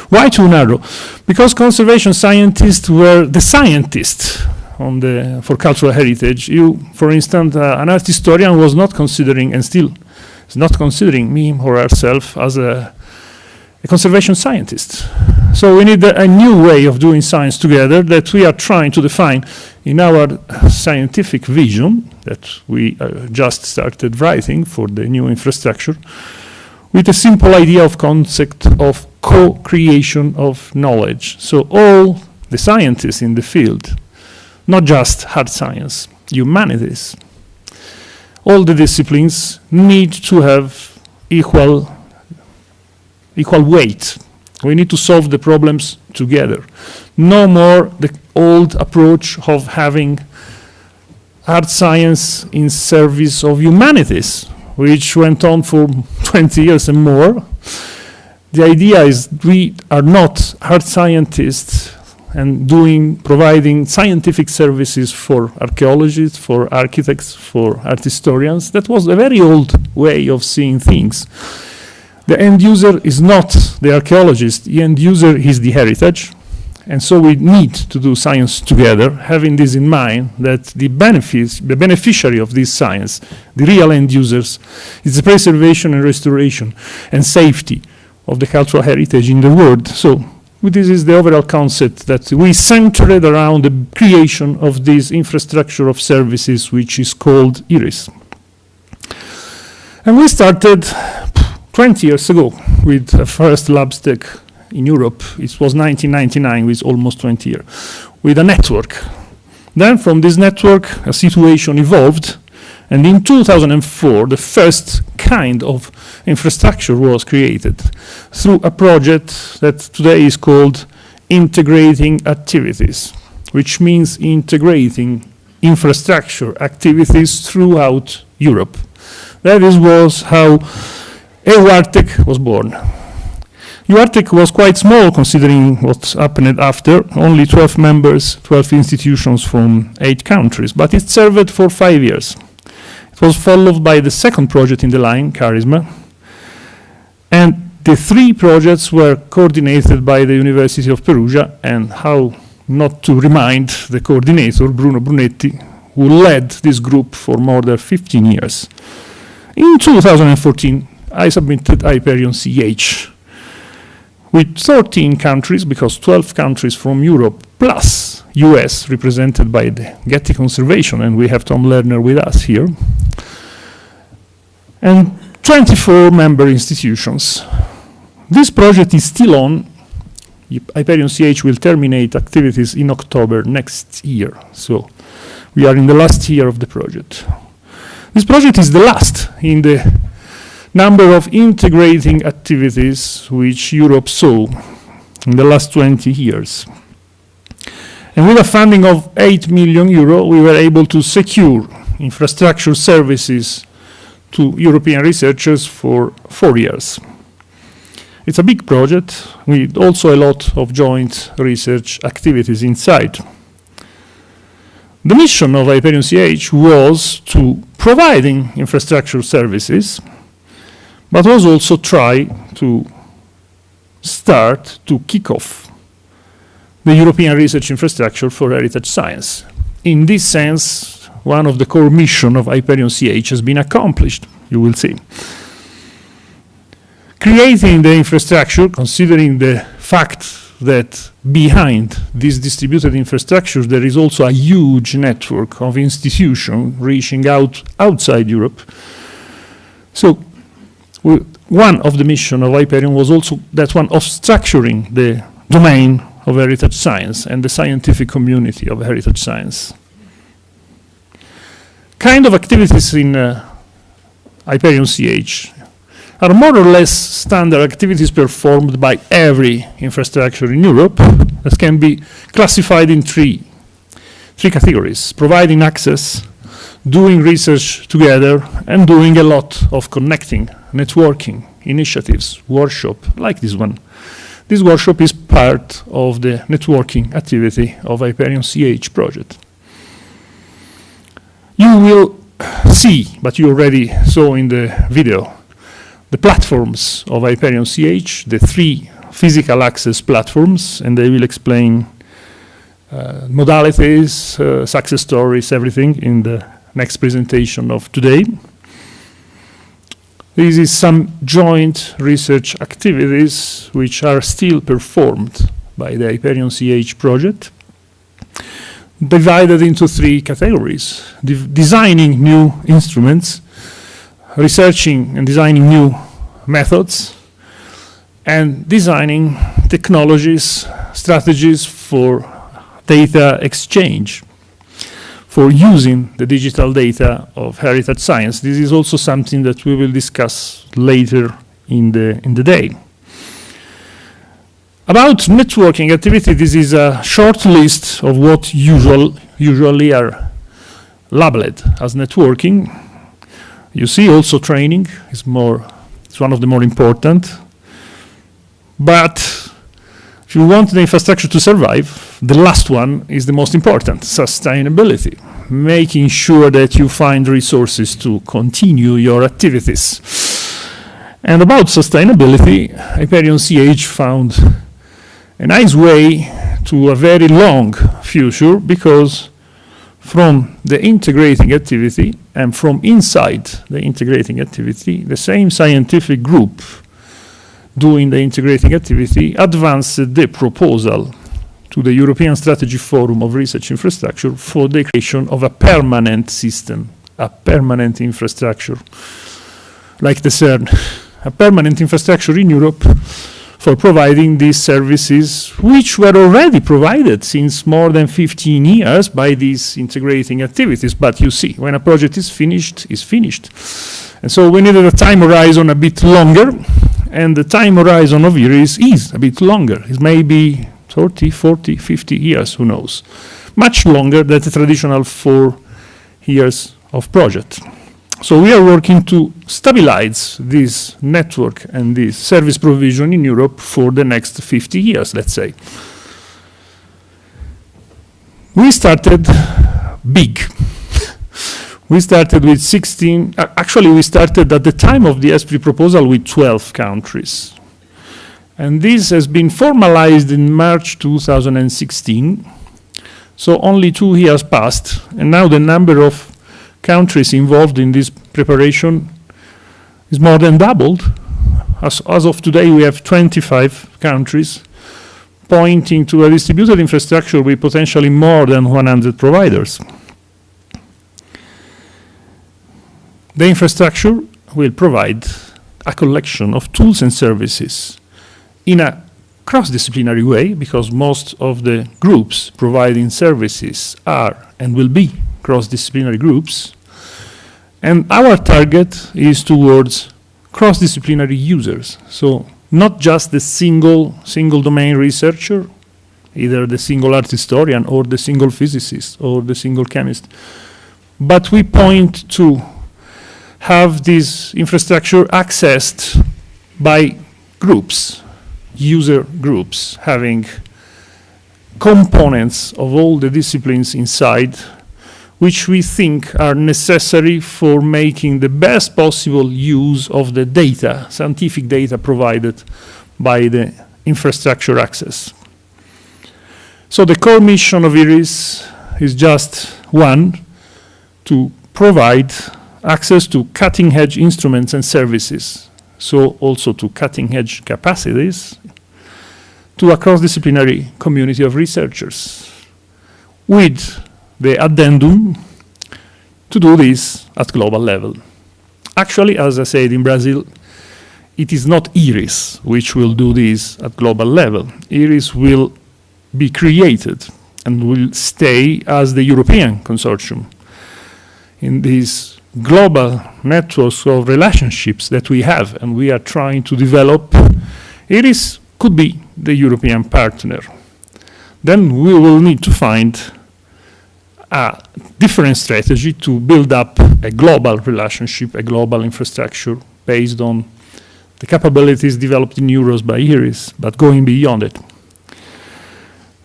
Speaker 10: Why too narrow? Because conservation scientists were the scientists for cultural heritage. You, for instance, an art historian was not considering, and still is not considering me or herself as a conservation scientist. So we need a new way of doing science together that we are trying to define in our scientific vision that we just started writing for the new infrastructure, with a simple idea of concept of co-creation of knowledge. So all the scientists in the field, not just hard science, humanities, all the disciplines need to have equal weight. We need to solve the problems together. No more the old approach of having hard science in service of humanities, which went on for 20 years and more, The idea is we are not hard scientists and providing scientific services for archaeologists, for architects, for art historians. That was a very old way of seeing things. The end user is not the archaeologist, the end user is the heritage. And so we need to do science together, having this in mind that the beneficiary of this science, the real end users, is the preservation and restoration and safety of the cultural heritage in the world. So this is the overall concept that we centered around the creation of this infrastructure of services, which is called IRIS. And we started 20 years ago with the first LabStack in Europe. It was 1999, with almost 20 years, with a network. Then from this network, a situation evolved, and in 2004, the first kind of infrastructure was created through a project that today is called Integrating Activities, which means integrating infrastructure activities throughout Europe. That was how EUARTEC was born. EUARTEC was quite small considering what happened after, only 12 members, 12 institutions from 8 countries, but it served for 5 years. It was followed by the second project in the line, Charisma, and the 3 projects were coordinated by the University of Perugia, and how not to remind the coordinator, Bruno Brunetti, who led this group for more than 15 years. In 2014, I submitted Hyperion CH with 13 countries, because 12 countries from Europe plus US represented by the Getty Conservation, and we have Tom Lerner with us here, and 24 member institutions. This project is still on. Hyperion CH will terminate activities in October next year, so we are in the last year of the project. This project is the last in the number of integrating activities which Europe saw in the last 20 years. And with a funding of 8 million euro, we were able to secure infrastructure services to European researchers for 4 years. It's a big project with also a lot of joint research activities inside. The mission of Hyperion CH was to providing infrastructure services, but was also try to start to kick off the European research infrastructure for heritage science. In this sense, one of the core missions of Hyperion CH has been accomplished, you will see. Creating the infrastructure, considering the fact that behind this distributed infrastructure there is also a huge network of institutions reaching out outside Europe. So one of the missions of Hyperion was also that one of structuring the domain of heritage science and the scientific community of heritage science. Kind of activities in Hyperion CH are more or less standard activities performed by every infrastructure in Europe that can be classified in three categories: providing access, doing research together, and doing a lot of connecting, networking, initiatives, workshop, like this one. This workshop is part of the networking activity of Hyperion CH project. You will see, but you already saw in the video, the platforms of Hyperion CH, the 3 physical access platforms, and they will explain modalities, success stories, everything in the next presentation of today. This is some joint research activities which are still performed by the Hyperion CH project, divided into 3 categories: designing new instruments, researching and designing new methods, and designing technologies, strategies for data exchange, for using the digital data of heritage science. This is also something that we will discuss later in the day. About networking activity, this is a short list of what usually are labeled as networking. You see also training is one of the more important. But if you want the infrastructure to survive, the last one is the most important, sustainability, making sure that you find resources to continue your activities. And about sustainability, Hyperion CH found a nice way to a very long future, because from the integrating activity and from inside the integrating activity, the same scientific group doing the integrating activity advanced the proposal to the European Strategy Forum of Research Infrastructure for the creation of a permanent system, a permanent infrastructure, like the CERN, a permanent infrastructure in Europe for providing these services, which were already provided since more than 15 years by these integrating activities. But you see, when a project is finished, it's finished. And so we needed a time horizon a bit longer, and the time horizon of IRIS is a bit longer. It may be 30, 40, 50 years, who knows. Much longer than the traditional 4 years of project. So we are working to stabilize this network and this service provision in Europe for the next 50 years, let's say. We started big. We started with 16, actually we started at the time of the ESPRI proposal with 12 countries. And this has been formalized in March 2016. So only 2 years passed, and now the number of countries involved in this preparation is more than doubled. As of today, we have 25 countries, pointing to a distributed infrastructure with potentially more than 100 providers. The infrastructure will provide a collection of tools and services in a cross-disciplinary way, because most of the groups providing services are and will be cross-disciplinary groups. And our target is towards cross-disciplinary users. So not just the single domain researcher, either the single art historian or the single physicist or the single chemist, but we point to have this infrastructure accessed by groups, user groups, having components of all the disciplines inside, which we think are necessary for making the best possible use of the data, scientific data provided by the infrastructure access. So the core mission of IRIS is just one, to provide access to cutting-edge instruments and services, so also to cutting-edge capacities, to a cross-disciplinary community of researchers, with the addendum to do this at global level. Actually, as I said, in Brazil, it is not IRIS which will do this at global level. IRIS will be created and will stay as the European consortium in these global networks of relationships that we have and we are trying to develop. IRIS could be the European partner. Then we will need to find a different strategy to build up a global relationship, a global infrastructure based on the capabilities developed in Euros by IRIS, but going beyond it.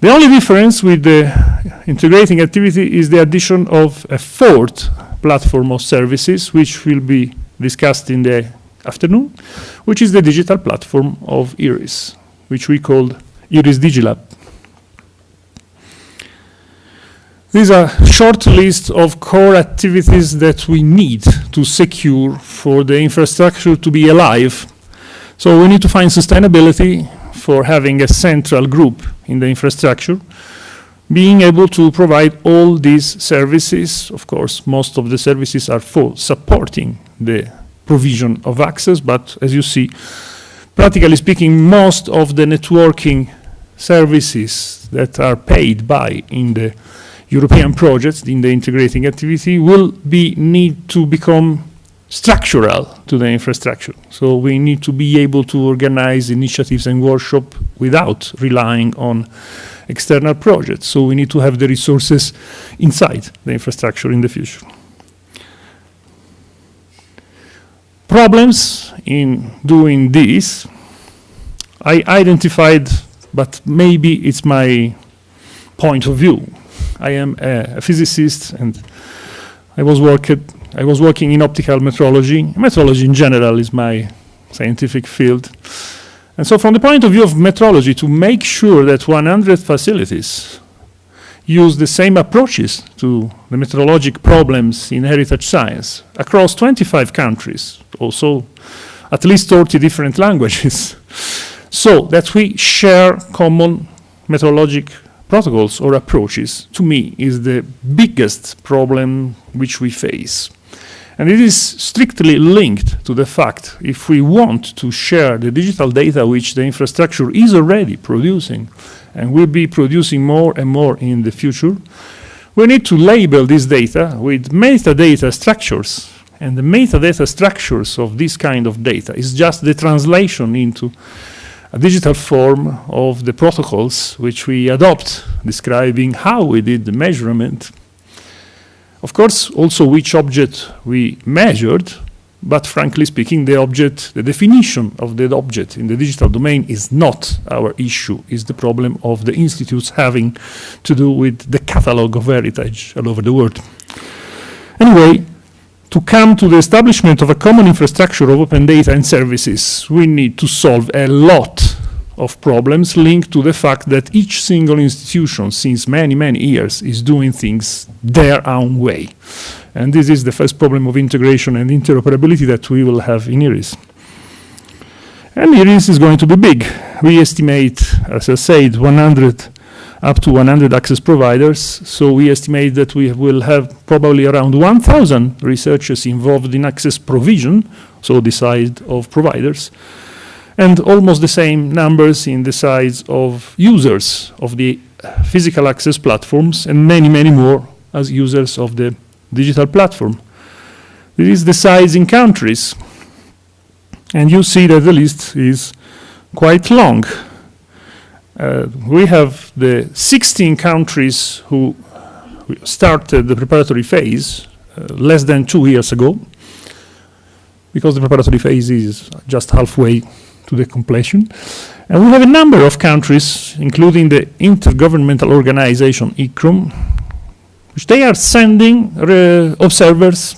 Speaker 10: The only difference with the integrating activity is the addition of a 4th platform of services, which will be discussed in the afternoon, which is the digital platform of IRIS, which we called IRIS DigiLab. These are a short list of core activities that we need to secure for the infrastructure to be alive. So we need to find sustainability for having a central group in the infrastructure, being able to provide all these services. Of course, most of the services are for supporting the provision of access, but as you see, practically speaking, most of the networking services that are paid by in the European projects in the integrating activity will need to become structural to the infrastructure. So we need to be able to organize initiatives and workshops without relying on external projects. So we need to have the resources inside the infrastructure in the future. Problems in doing this I identified, but maybe it's my point of view. I am a physicist, and I was working in optical metrology. Metrology in general is my scientific field. And so from the point of view of metrology, to make sure that 100 facilities use the same approaches to the metrologic problems in heritage science across 25 countries, also at least 30 different languages, so that we share common metrologic protocols or approaches, to me, is the biggest problem which we face. And it is strictly linked to the fact, if we want to share the digital data which the infrastructure is already producing and will be producing more and more in the future, we need to label this data with metadata structures. And the metadata structures of this kind of data is just the translation into a digital form of the protocols which we adopt, describing how we did the measurement. Of course, also which object we measured, but frankly speaking, the object, the definition of the object in the digital domain is not our issue, is the problem of the institutes having to do with the catalog of heritage all over the world. Anyway, to come to the establishment of a common infrastructure of open data and services, we need to solve a lot of problems linked to the fact that each single institution since many, many years is doing things their own way. And this is the first problem of integration and interoperability that we will have in IRIS. And IRIS is going to be big. We estimate, as I said, up to 100 access providers. So we estimate that we will have probably around 1,000 researchers involved in access provision, so the size of providers, and almost the same numbers in the size of users of the physical access platforms, and many, many more as users of the digital platform. This is the size in countries. And you see that the list is quite long. We have the 16 countries who started the preparatory phase less than 2 years ago, because the preparatory phase is just halfway to the completion. And we have a number of countries, including the intergovernmental organization ICROM, which they are sending observers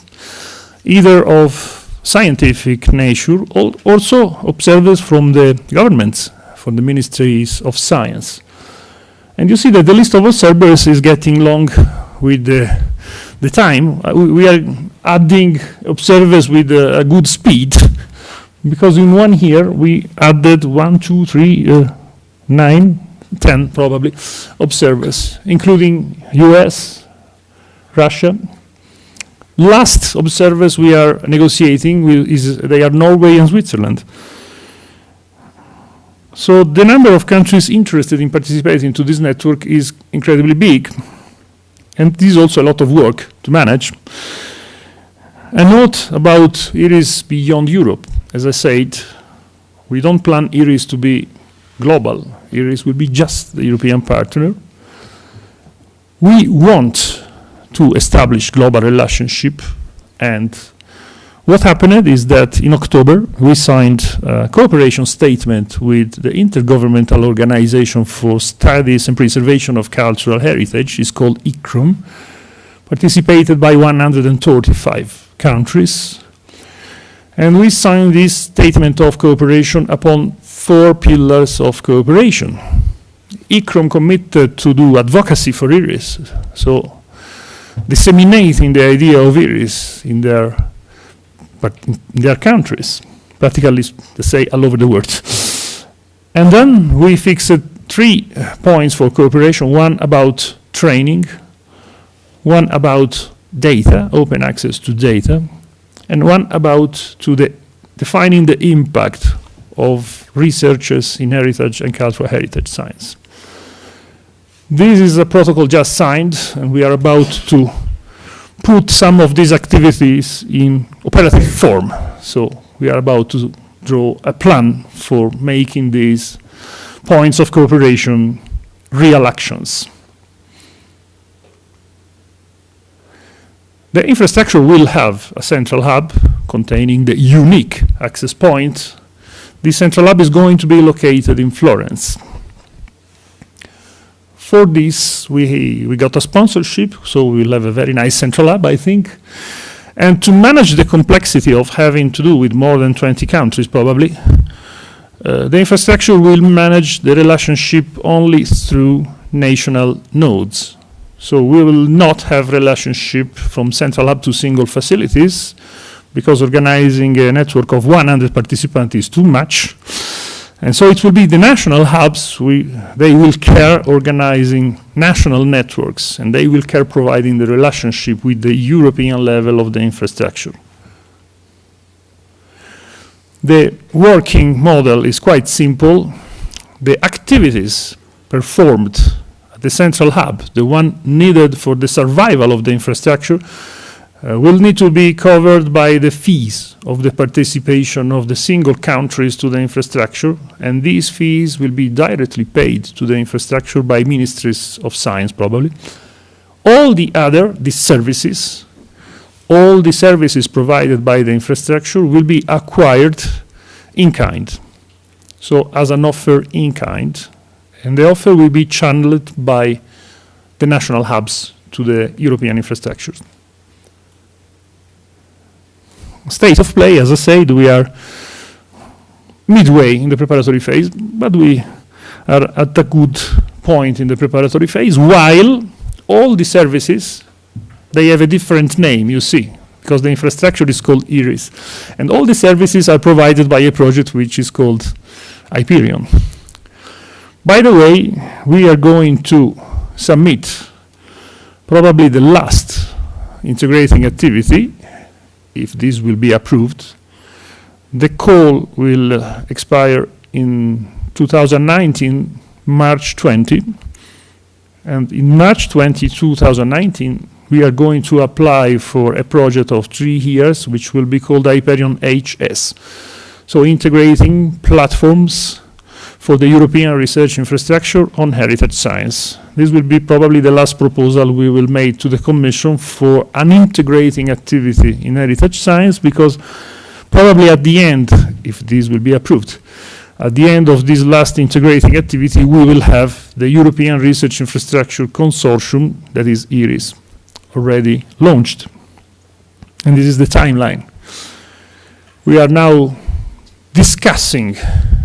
Speaker 10: either of scientific nature, or also observers from the governments, from the ministries of science. And you see that the list of observers is getting long with the time. We are adding observers with a good speed, because in 1 year we added 1, 2, 3, 9, 10 probably observers, including US, Russia. Last observers we are negotiating with they are Norway and Switzerland. So the number of countries interested in participating to this network is incredibly big, and this is also a lot of work to manage. A note about IRIS beyond Europe. As I said, we don't plan IRIS to be global. IRIS will be just the European partner. We want to establish global relationship, and what happened is that in October we signed a cooperation statement with the Intergovernmental Organization for Studies and Preservation of Cultural Heritage. It's called ICROM, participated by 135 countries. And we signed this statement of cooperation upon 4 pillars of cooperation. ICROM committed to do advocacy for IRIS, so disseminating the idea of IRIS in their countries, practically, let's say, all over the world. And then we fixed 3 points for cooperation: 1 about training, 1 about data, open access to data, and 1 about defining the impact of researchers in heritage and cultural heritage science. This is a protocol just signed, and we are about to put some of these activities in operative form. So we are about to draw a plan for making these points of cooperation real actions. The infrastructure will have a central hub containing the unique access point This central hub is going to be located in Florence. For this, we got a sponsorship, so we'll have a very nice central hub, I think. And to manage the complexity of having to do with more than 20 countries, probably, the infrastructure will manage the relationship only through national nodes. So we will not have relationship from central hub to single facilities, because organizing a network of 100 participants is too much. And so it will be the national hubs, they will care organizing national networks, and they will care providing the relationship with the European level of the infrastructure. The working model is quite simple. The activities performed at the central hub, the one needed for the survival of the infrastructure, will need to be covered by the fees of the participation of the single countries to the infrastructure, and these fees will be directly paid to the infrastructure by ministries of science, probably. All the services provided by the infrastructure will be acquired in kind, so as an offer in kind, and the offer will be channeled by the national hubs to the European infrastructures. State of play, as I said, we are midway in the preparatory phase, but we are at a good point in the preparatory phase, while all the services, they have a different name, you see, because the infrastructure is called IRIS. And all the services are provided by a project which is called Hyperion. By the way, we are going to submit probably the last integrating activity, if this will be approved. The call will expire in 2019, March 20. And in March 20, 2019, we are going to apply for a project of 3 years, which will be called Hyperion HS. So integrating platforms for the European research infrastructure on heritage science. This will be probably the last proposal we will make to the Commission for an integrating activity in heritage science, because probably at the end, if this will be approved, at the end of this last integrating activity, we will have the European Research Infrastructure Consortium, that is IRIS, already launched. And this is the timeline. We are now discussing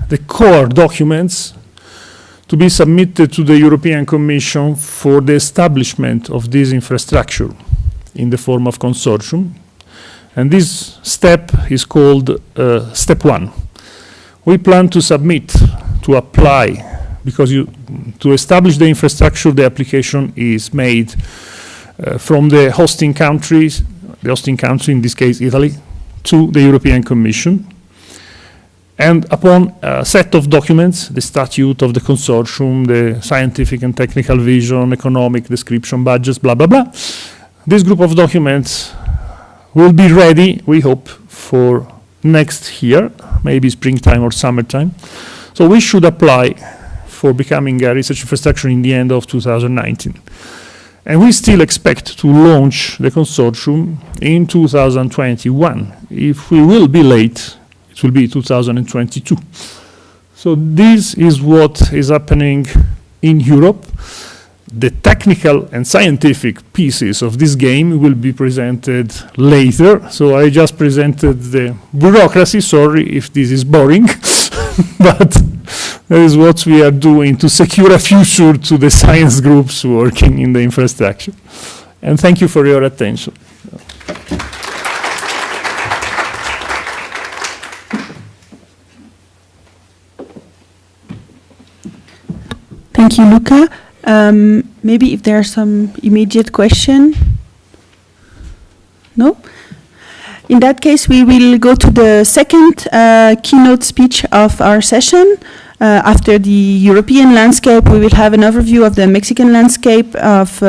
Speaker 10: the core documents to be submitted to the European Commission for the establishment of this infrastructure in the form of consortium. And this step is called step 1. We plan to submit, to apply, because to establish the infrastructure, the application is made from the hosting countries, the hosting country, in this case Italy, to the European Commission. And upon a set of documents, the statute of the consortium, the scientific and technical vision, economic description, budgets, blah, blah, blah, this group of documents will be ready, we hope, for next year, maybe springtime or summertime. So we should apply for becoming a research infrastructure in the end of 2019. And we still expect to launch the consortium in 2021. If we will be late, it will be 2022. So this is what is happening in Europe. The technical and scientific pieces of this game will be presented later. So I just presented the bureaucracy. Sorry if this is boring, but that is what we are doing to secure a future to the science groups working in the infrastructure. And thank you for your attention.
Speaker 4: Thank you, Luca. Maybe if there are some immediate question? No? In that case, we will go to the second keynote speech of our session. After the European landscape, we will have an overview of the Mexican landscape of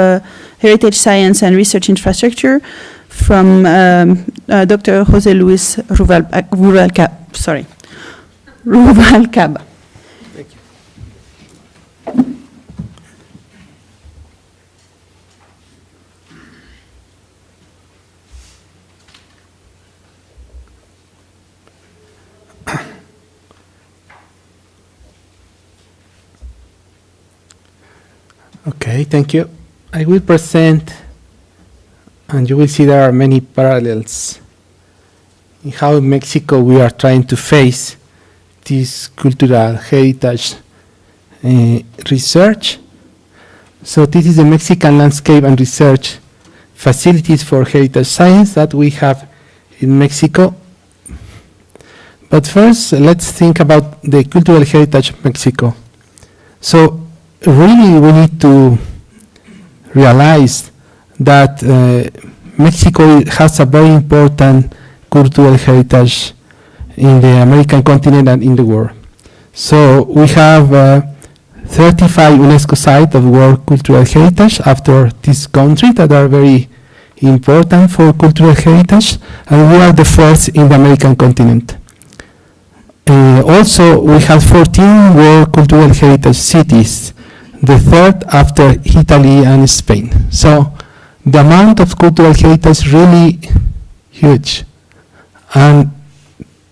Speaker 4: heritage science and research infrastructure from Dr. José Luis Rubalcaba.
Speaker 1: Thank you. Okay, thank you. I will present, and you will see there are many parallels in how in Mexico we are trying to face this cultural heritage research. So this is the Mexican landscape and research facilities for heritage science that we have in Mexico. But first, let's think about the cultural heritage of Mexico. So really we need to realize that Mexico has a very important cultural heritage in the American continent and in the world. So we have 35 UNESCO sites of World Cultural Heritage after this country that are very important for cultural heritage, and we are the first in the American continent. Also, we have 14 World Cultural Heritage cities, the third after Italy and Spain. So the amount of cultural heritage is really huge. And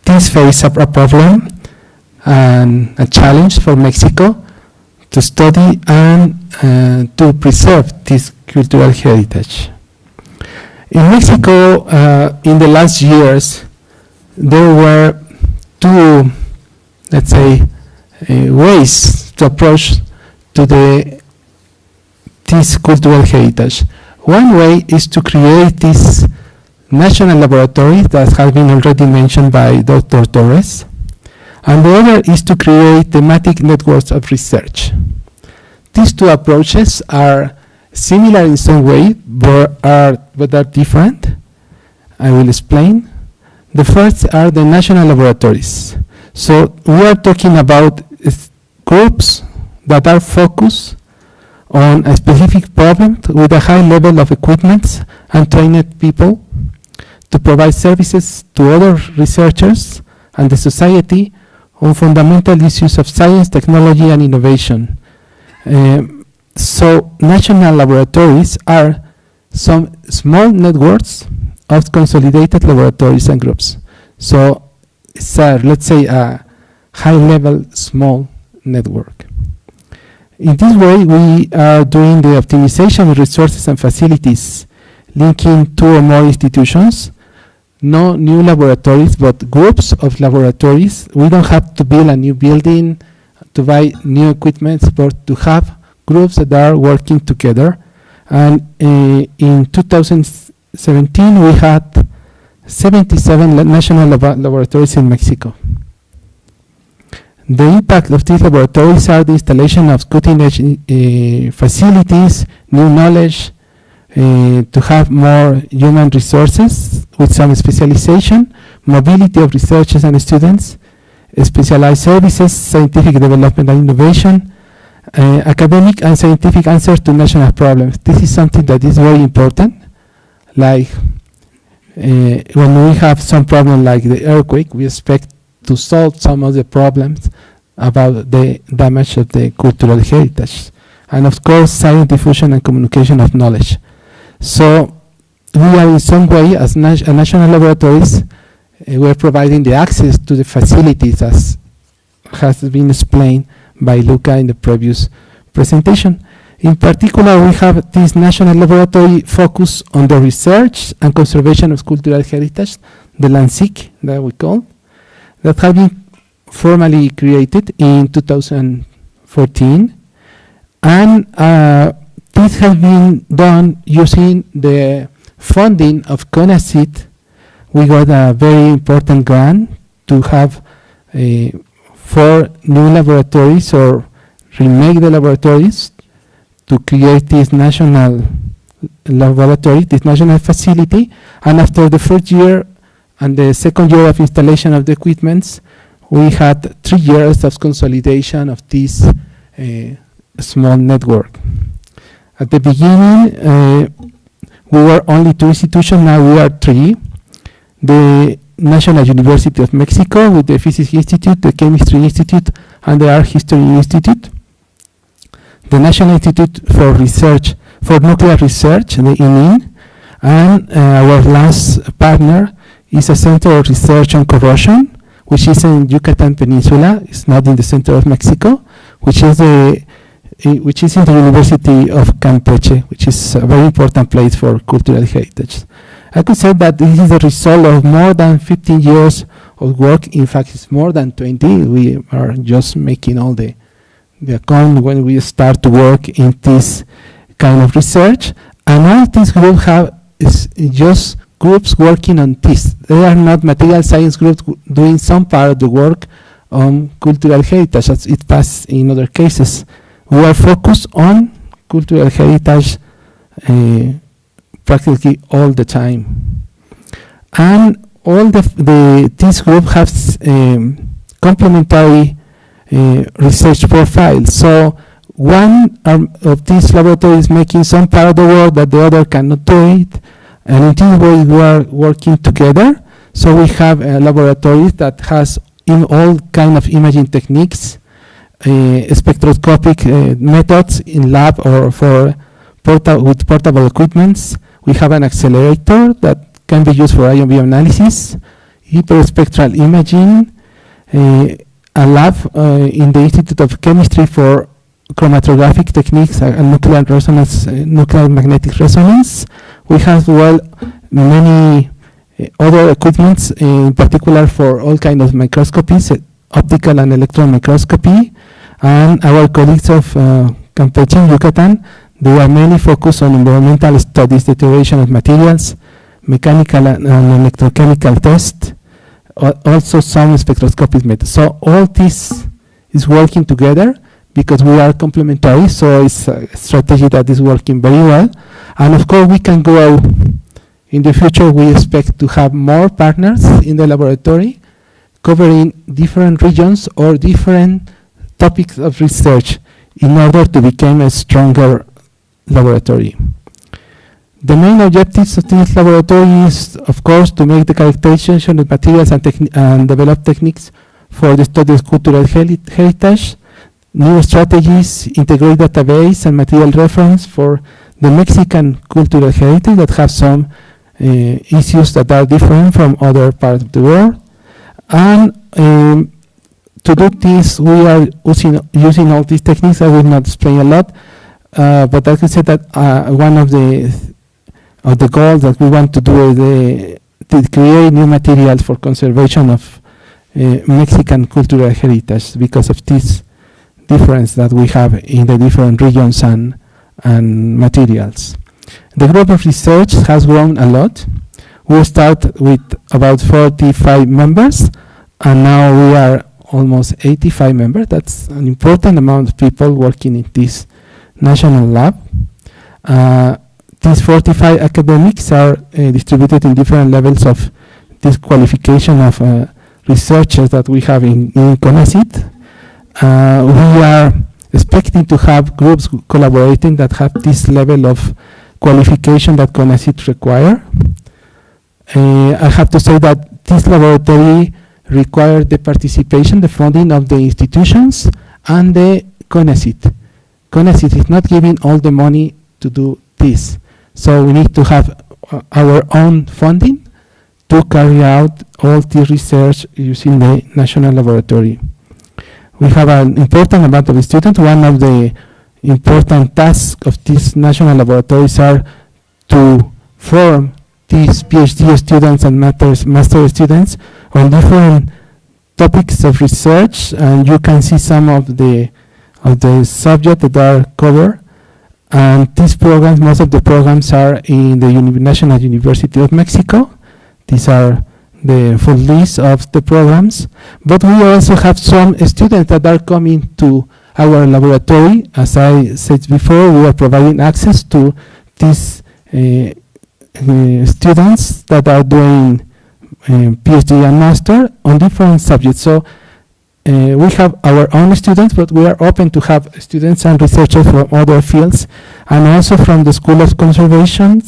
Speaker 1: this faces a problem and a challenge for Mexico to study and to preserve this cultural heritage. In Mexico, in the last years, there were two, let's say, ways to approach to this cultural heritage. One way is to create this national laboratory that has been already mentioned by Dr. Torres, and the other is to create thematic networks of research. These two approaches are similar in some way, but are different. I will explain. The first are the national laboratories. So we are talking about groups that are focused on a specific problem with a high level of equipment and trained people to provide services to other researchers and the society on fundamental issues of science, technology, and innovation. So national laboratories are some small networks of consolidated laboratories and groups. So it's let's say a high-level small network. In this way, we are doing the optimization of resources and facilities, linking two or more institutions. No new laboratories, but groups of laboratories. We don't have to build a new building, to buy new equipment, but to have groups that are working together. And in 2017, we had 77 national laboratories in Mexico. The impact of these laboratories are the installation of cutting-edge facilities, new knowledge, to have more human resources with some specialization, mobility of researchers and students, specialized services, scientific development and innovation, academic and scientific answers to national problems. This is something that is very important. Like when we have some problem like the earthquake, we expect to solve some of the problems about the damage of the cultural heritage. And of course, science diffusion and communication of knowledge. So we are in some way, as national laboratories, we are providing the access to the facilities as has been explained by Luca in the previous presentation. In particular, we have this national laboratory focused on the research and conservation of cultural heritage, the LANSIC that we call, that have been formally created in 2014. And this has been done using the funding of CONACYT. We got a very important grant to have 4 new laboratories or remake the laboratories to create this national laboratory, this national facility. And after the first year and the second year of installation of the equipments, we had 3 years of consolidation of this small network. At the beginning, we were only 2 institutions, now we are 3. The National University of Mexico with the Physics Institute, the Chemistry Institute, and the Art History Institute. The National Institute for Research, for Nuclear Research, the ININ, and our last partner is a Center of Research on Corrosion, which is in Yucatan Peninsula. It's not in the center of Mexico, which is the which is in the University of Campeche, which is a very important place for cultural heritage. I could say that this is the result of more than 15 years of work. In fact, it's more than 20. We are just making all the account when we start to work in this kind of research. And all these groups is just groups working on this. They are not material science groups doing some part of the work on cultural heritage, as it passed in other cases. We are focused on cultural heritage practically all the time. And all this group has complementary research profiles. So one of these laboratories is making some part of the work that the other cannot do it. And in this way we are working together. So we have a laboratory that has in all kind of imaging techniques, spectroscopic methods in lab or for with portable equipments. We have an accelerator that can be used for ion beam analysis, hyperspectral imaging, a lab in the Institute of Chemistry for chromatographic techniques and nuclear resonance, nuclear magnetic resonance. We have many other equipments, in particular for all kinds of microscopies, optical and electron microscopy. And our colleagues of Campeche, Yucatan, they are mainly focused on environmental studies, deterioration of materials, mechanical and electrochemical tests, also some spectroscopic methods. So all this is working together because we are complementary, so it's a strategy that is working very well. And of course we can grow. In the future we expect to have more partners in the laboratory covering different regions or different topics of research in order to become a stronger laboratory. The main objectives of this laboratory is, of course, to make the characterization of materials and develop techniques for the study of cultural heritage, new strategies, integrate database and material reference for the Mexican cultural heritage that have some issues that are different from other parts of the world. And to do this, we are using all these techniques. I will not explain a lot, but I can say that one of the goals that we want to do is to create new materials for conservation of Mexican cultural heritage because of this difference that we have in the different regions and materials. The group of research has grown a lot. We start with about 45 members, and now we are almost 85 members. That's an important amount of people working in this national lab. These 45 academics are distributed in different levels of this qualification of researchers that we have in CONACYT. We are expecting to have groups collaborating that have this level of qualification that CONACYT require. I have to say that this laboratory requires the participation, the funding of the institutions and the CONACYT. CONACYT is not giving all the money to do this. So we need to have our own funding to carry out all the research using the national laboratory. We have an important amount of students. One of the important tasks of these national laboratories are to form these PhD students and master students on different topics of research, and you can see some of the subjects that are covered. And these programs, most of the programs are in the National University of Mexico. These are the full list of the programs. But we also have some students that are coming to our laboratory. As I said before, we are providing access to these students that are doing PhD and master on different subjects. So we have our own students, but we are open to have students and researchers from other fields, and also from the School of Conservation,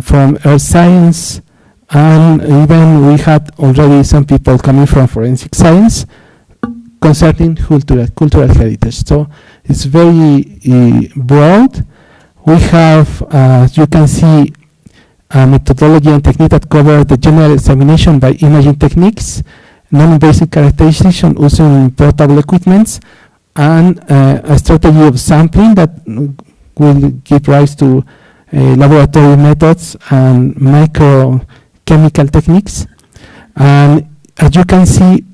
Speaker 1: from Earth Science, and even we had already some people coming from Forensic Science concerning cultural heritage. So it's very broad. We have, as you can see, a methodology and technique that cover the general examination by imaging techniques, non-invasive characterization using portable equipments, and a strategy of sampling that will give rise to laboratory methods and microchemical techniques. And as you can see,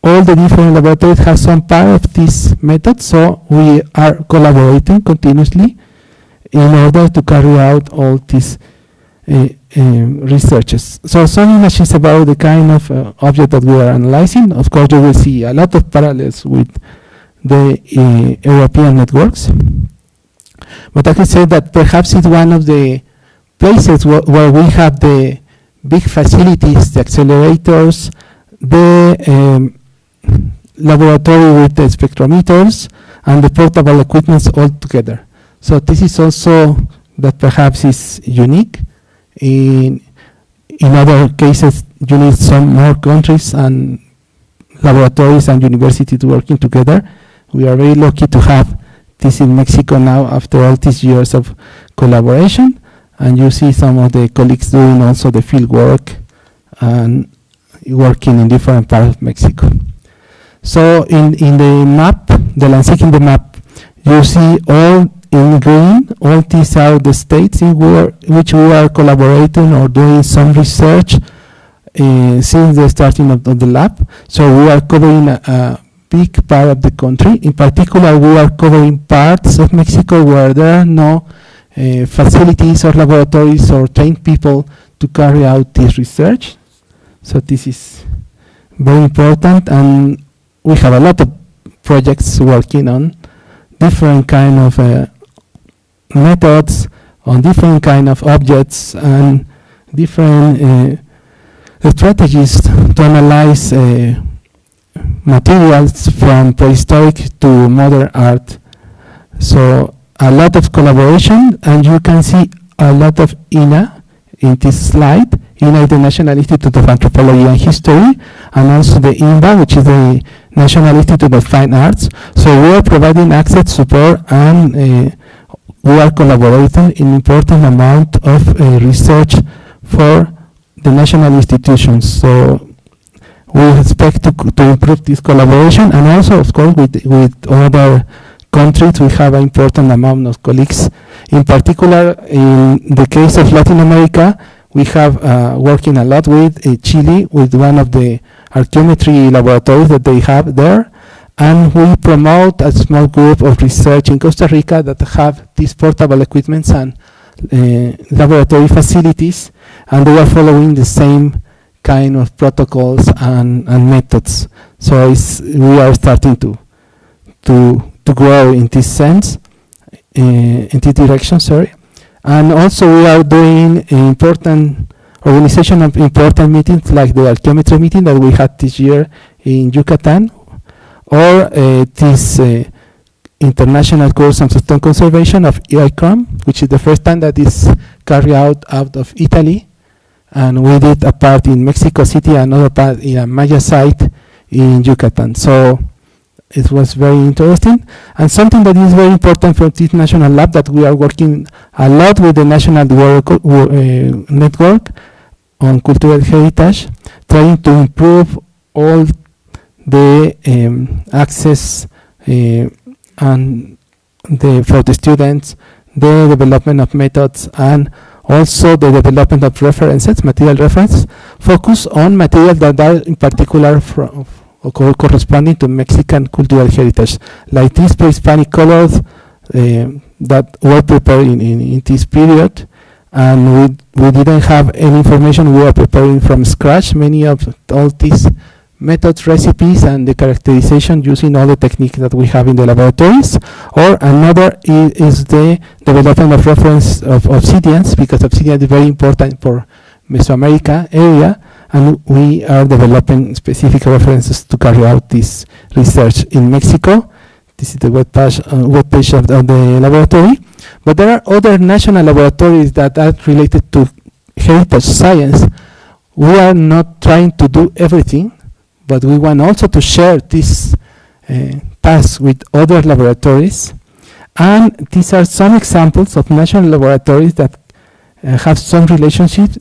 Speaker 1: all the different laboratories have some part of this method, so we are collaborating continuously in order to carry out all these researches. So some images about the kind of object that we are analyzing. Of course, you will see a lot of parallels with the European networks. But I can say that perhaps it's one of the places where we have the big facilities, the accelerators, the laboratory with the spectrometers, and the portable equipment all together. So this is also that perhaps is unique. In other cases, you need some more countries and laboratories and universities working together. We are very lucky to have this in Mexico now after all these years of collaboration. And you see some of the colleagues doing also the field work and working in different parts of Mexico. So in the map, the LANSIC in the map, you see all in green, all these are the states in which we are collaborating or doing some research since the starting of the lab. So we are covering a big part of the country. In particular, we are covering parts of Mexico where there are no facilities or laboratories or trained people to carry out this research. So this is very important, and we have a lot of projects working on different kind of methods, on different kind of objects, and different strategies to analyze materials from prehistoric to modern art. So a lot of collaboration, and you can see a lot of INA in this slide. INA is the National Institute of Anthropology and History, and also the INBA, which is the National Institute of Fine Arts. So we are providing access, support, and we are collaborating in important amount of research for the national institutions. So we expect to improve this collaboration, and also, of course, with other countries, we have an important amount of colleagues. In particular, in the case of Latin America, we have working a lot with Chile, with one of the archaeometry laboratories that they have there. And we promote a small group of research in Costa Rica that have these portable equipments and laboratory facilities, and they are following the same kind of protocols and methods. So we are starting to grow in this sense, in this direction, sorry. And also we are doing important organization of important meetings like the archaeometry meeting that we had this year in Yucatan, or this international course on stone conservation of ICROM, which is the first time that is carried out of Italy. And we did a part in Mexico City, another part in a Maya site in Yucatan. So it was very interesting. And something that is very important for this national lab, that we are working a lot with the national network on cultural heritage, trying to improve all the access and for the students, the development of methods, and also the development of references, material reference, focus on materials that are in particular corresponding to Mexican cultural heritage, like these pre-Hispanic colors that were prepared in this period. And we didn't have any information. We were preparing from scratch many of all these methods, recipes, and the characterization using all the techniques that we have in the laboratories. Or another is the development of reference of obsidians, because obsidian is very important for Mesoamerica area, and we are developing specific references to carry out this research in Mexico. This is the web page of the laboratory. But there are other national laboratories that are related to heritage science. We are not trying to do everything, but we want also to share this task with other laboratories. And these are some examples of national laboratories that have some relationships,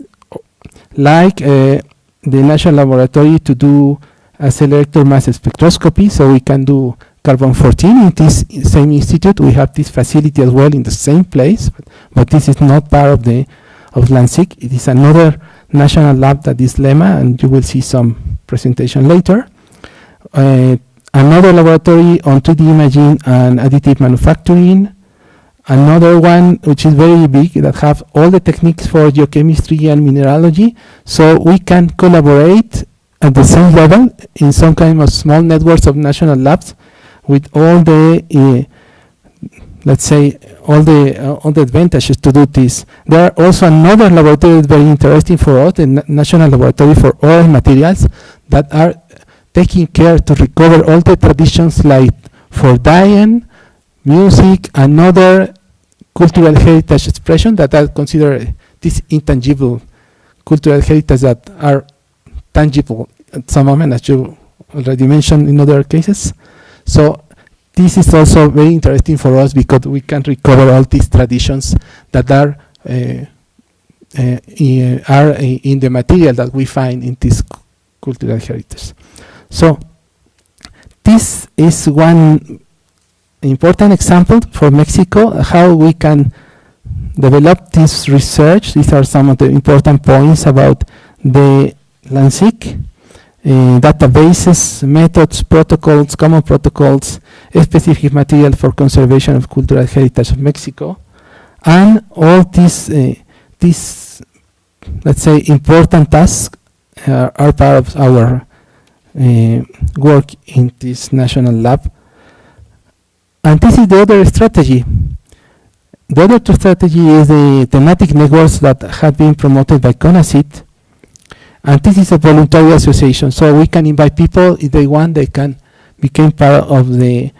Speaker 1: like the National Laboratory to do accelerator mass spectroscopy, so we can do carbon-14 in this same institute. We have this facility as well in the same place, but this is not part of the LANSIC. It is another national lab that is LEMA, and you will see some presentation later. Another laboratory on 3D imaging and additive manufacturing. Another one which is very big that have all the techniques for geochemistry and mineralogy, so we can collaborate at the same level in some kind of small networks of national labs with all the let's say all the advantages to do this. There are also another laboratory that's very interesting for us, the National Laboratory for Oral Materials, that are taking care to recover all the traditions like for dyeing, music, and other cultural heritage expression that are considered this intangible cultural heritage that are tangible at some moment, as you already mentioned in other cases. So this is also very interesting for us because we can recover all these traditions that are in the material that we find in this cultural heritage. So this is one important example for Mexico, how we can develop this research. These are some of the important points about the LANSIC. Databases, methods, protocols, common protocols, specific material for conservation of cultural heritage of Mexico, and all these, let's say, important tasks are part of our work in this national lab. And this is the other strategy. The other strategy is the thematic networks that have been promoted by CONACYT. And this is a voluntary association, so we can invite people. If they want, they can become part of the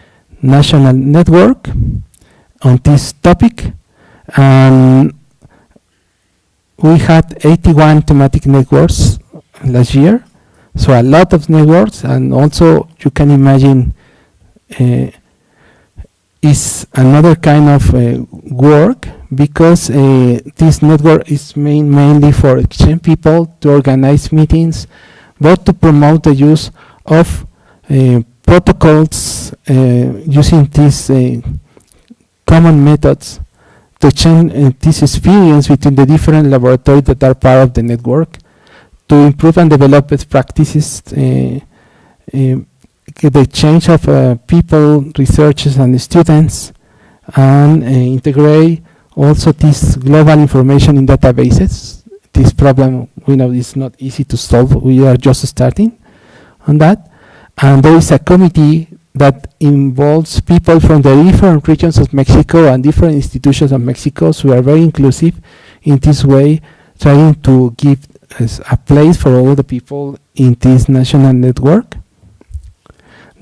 Speaker 1: national network on this topic. And we had 81 thematic networks last year, so a lot of networks. And also you can imagine is another kind of work, because this network is mainly for exchange people, to organize meetings, but to promote the use of protocols using these common methods to change this experience between the different laboratories that are part of the network, to improve and develop best practices, the change of people, researchers, and students, and integrate also this global information in databases. This problem, we know, is not easy to solve. We are just starting on that. And there is a committee that involves people from the different regions of Mexico and different institutions of Mexico, so we are very inclusive in this way, trying to give a place for all the people in this national network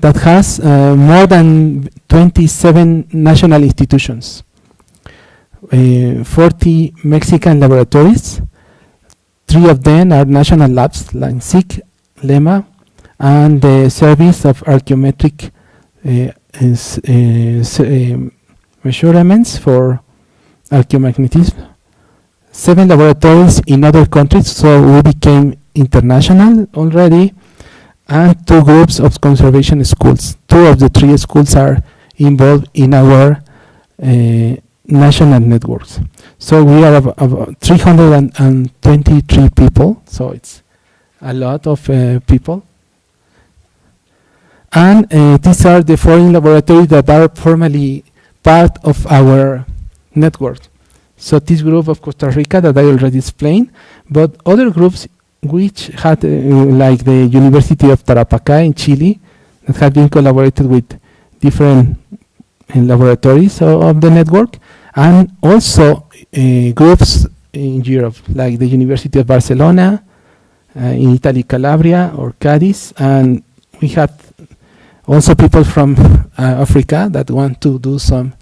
Speaker 1: that has more than 27 national institutions, 40 Mexican laboratories. 3 of them are national labs, LANSIC, LEMA, and the Service of Archaeometric Measurements for Archaeomagnetism. 7 laboratories in other countries, so we became international already, and 2 groups of conservation schools. 2 of the 3 schools are involved in our national networks. So we are about 323 people, so it's a lot of people. And these are the foreign laboratories that are formally part of our network. So this group of Costa Rica that I already explained, but other groups which had, like the University of Tarapacá in Chile, that had been collaborated with different laboratories of the network, and also groups in Europe, like the University of Barcelona, in Italy, Calabria, or Cadiz, and we had also people from Africa that want to do some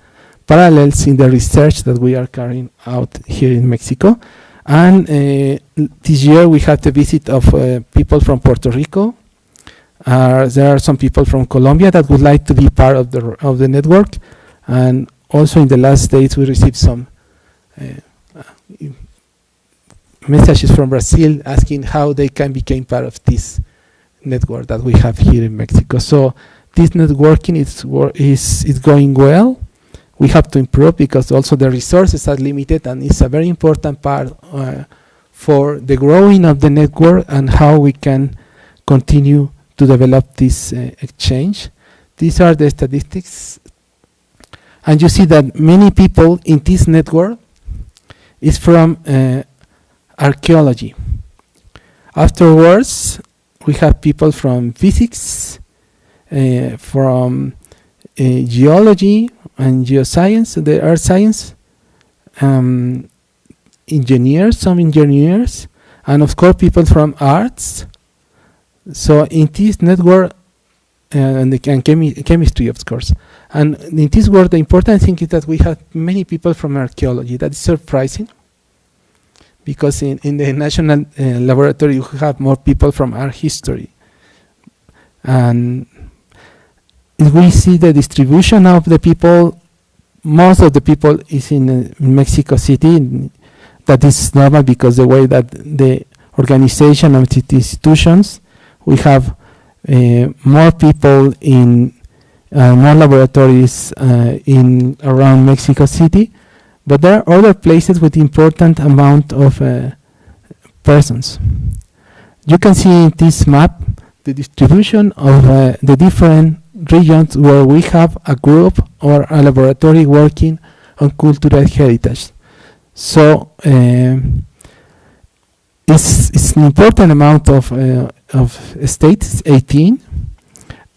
Speaker 1: parallels in the research that we are carrying out here in Mexico. And this year we had the visit of people from Puerto Rico. There are some people from Colombia that would like to be part of the network. And also in the last days we received some messages from Brazil asking how they can become part of this network that we have here in Mexico. So this networking is going well. We have to improve because also the resources are limited, and it's a very important part for the growing of the network and how we can continue to develop this exchange. These are the statistics. And you see that many people in this network is from archaeology. Afterwards, we have people from physics, from geology and geoscience, the earth science, engineers, some engineers, and of course people from arts. So in this network, and chemistry, of course. And in this work, the important thing is that we have many people from archaeology. That is surprising, because in the national laboratory, you have more people from art history. And if we see the distribution of the people, most of the people is in Mexico City. That is normal because the way that the organization of the institutions, we have more people in more laboratories in around Mexico City, but there are other places with important amount of persons. You can see in this map the distribution of the different regions where we have a group or a laboratory working on cultural heritage. So it's an important amount of states, 18,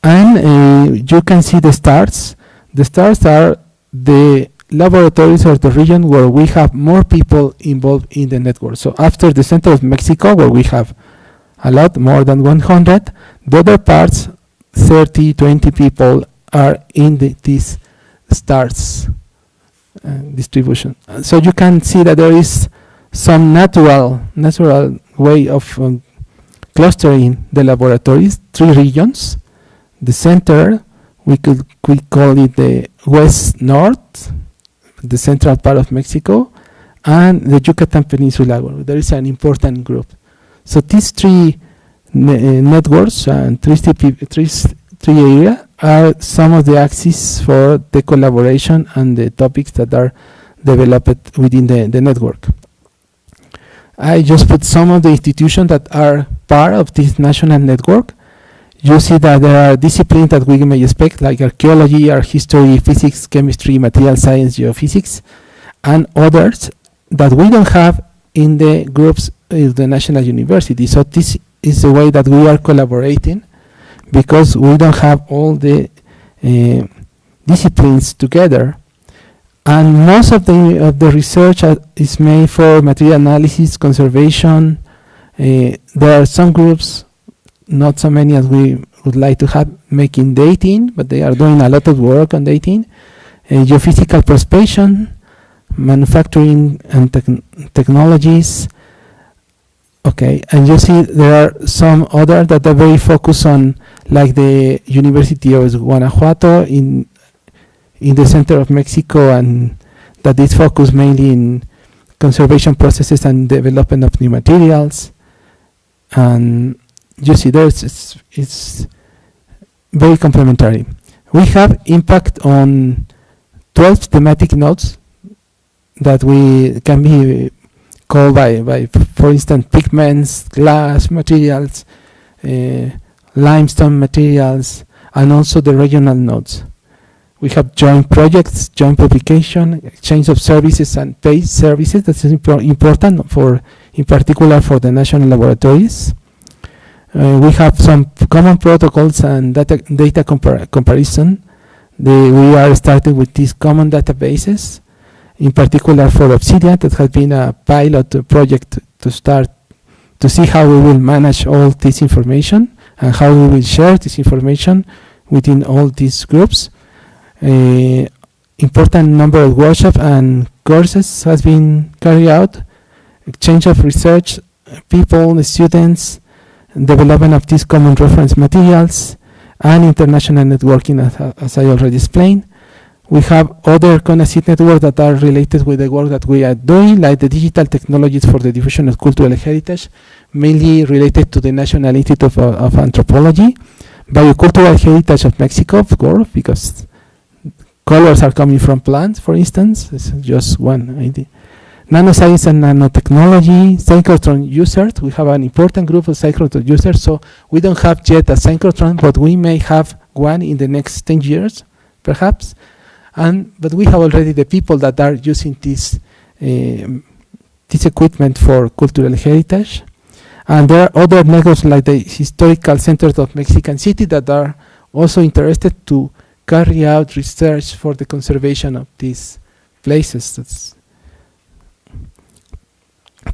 Speaker 1: and you can see the stars. The stars are the laboratories or the region where we have more people involved in the network. So after the center of Mexico, where we have a lot more than 100, the other parts, 30, 20 people are in these stars distribution. So you can see that there is some natural way of clustering the laboratories, 3 regions. The center, we call it the west-north, the central part of Mexico, and the Yucatan Peninsula, where there is an important group. So these 3 networks and 3 areas are some of the axes for the collaboration and the topics that are developed within the network. I just put some of the institutions that are part of this national network. You see that there are disciplines that we may expect, like archaeology, art history, physics, chemistry, material science, geophysics, and others that we don't have in the groups of the national university. So this is the way that we are collaborating, because we don't have all the disciplines together. And most of the research is made for material analysis, conservation. There are some groups, not so many as we would like to have, making dating, but they are doing a lot of work on dating. Geophysical prospection, manufacturing and technologies. Okay, and you see there are some other that are very focused on, like the University of Guanajuato in the center of Mexico, and that is focused mainly in conservation processes and development of new materials. And you see it's very complementary. We have impact on 12 thematic nodes that we can be called by for instance, pigments, glass materials, limestone materials, and also the regional nodes. We have joint projects, joint publication, exchange of services and paid services. That is important in particular for the national laboratories. We have some common protocols and data comparison. We are starting with these common databases, in particular for Obsidian, that has been a pilot project to start to see how we will manage all this information and how we will share this information within all these groups. Important number of workshops and courses has been carried out, exchange of research, people, students, development of these common reference materials, and international networking, as I already explained. We have other CONACYT networks that are related with the work that we are doing, like the digital technologies for the diffusion of cultural heritage, mainly related to the National Institute of Anthropology. biocultural heritage of Mexico, of course, because colors are coming from plants, for instance. This is just one idea. Nanoscience and nanotechnology, synchrotron users. We have an important group of synchrotron users, so we don't have yet a synchrotron, but we may have one in the next 10 years, perhaps. But we have already the people that are using this equipment for cultural heritage. And there are other networks like the historical centers of Mexican City that are also interested to carry out research for the conservation of these places.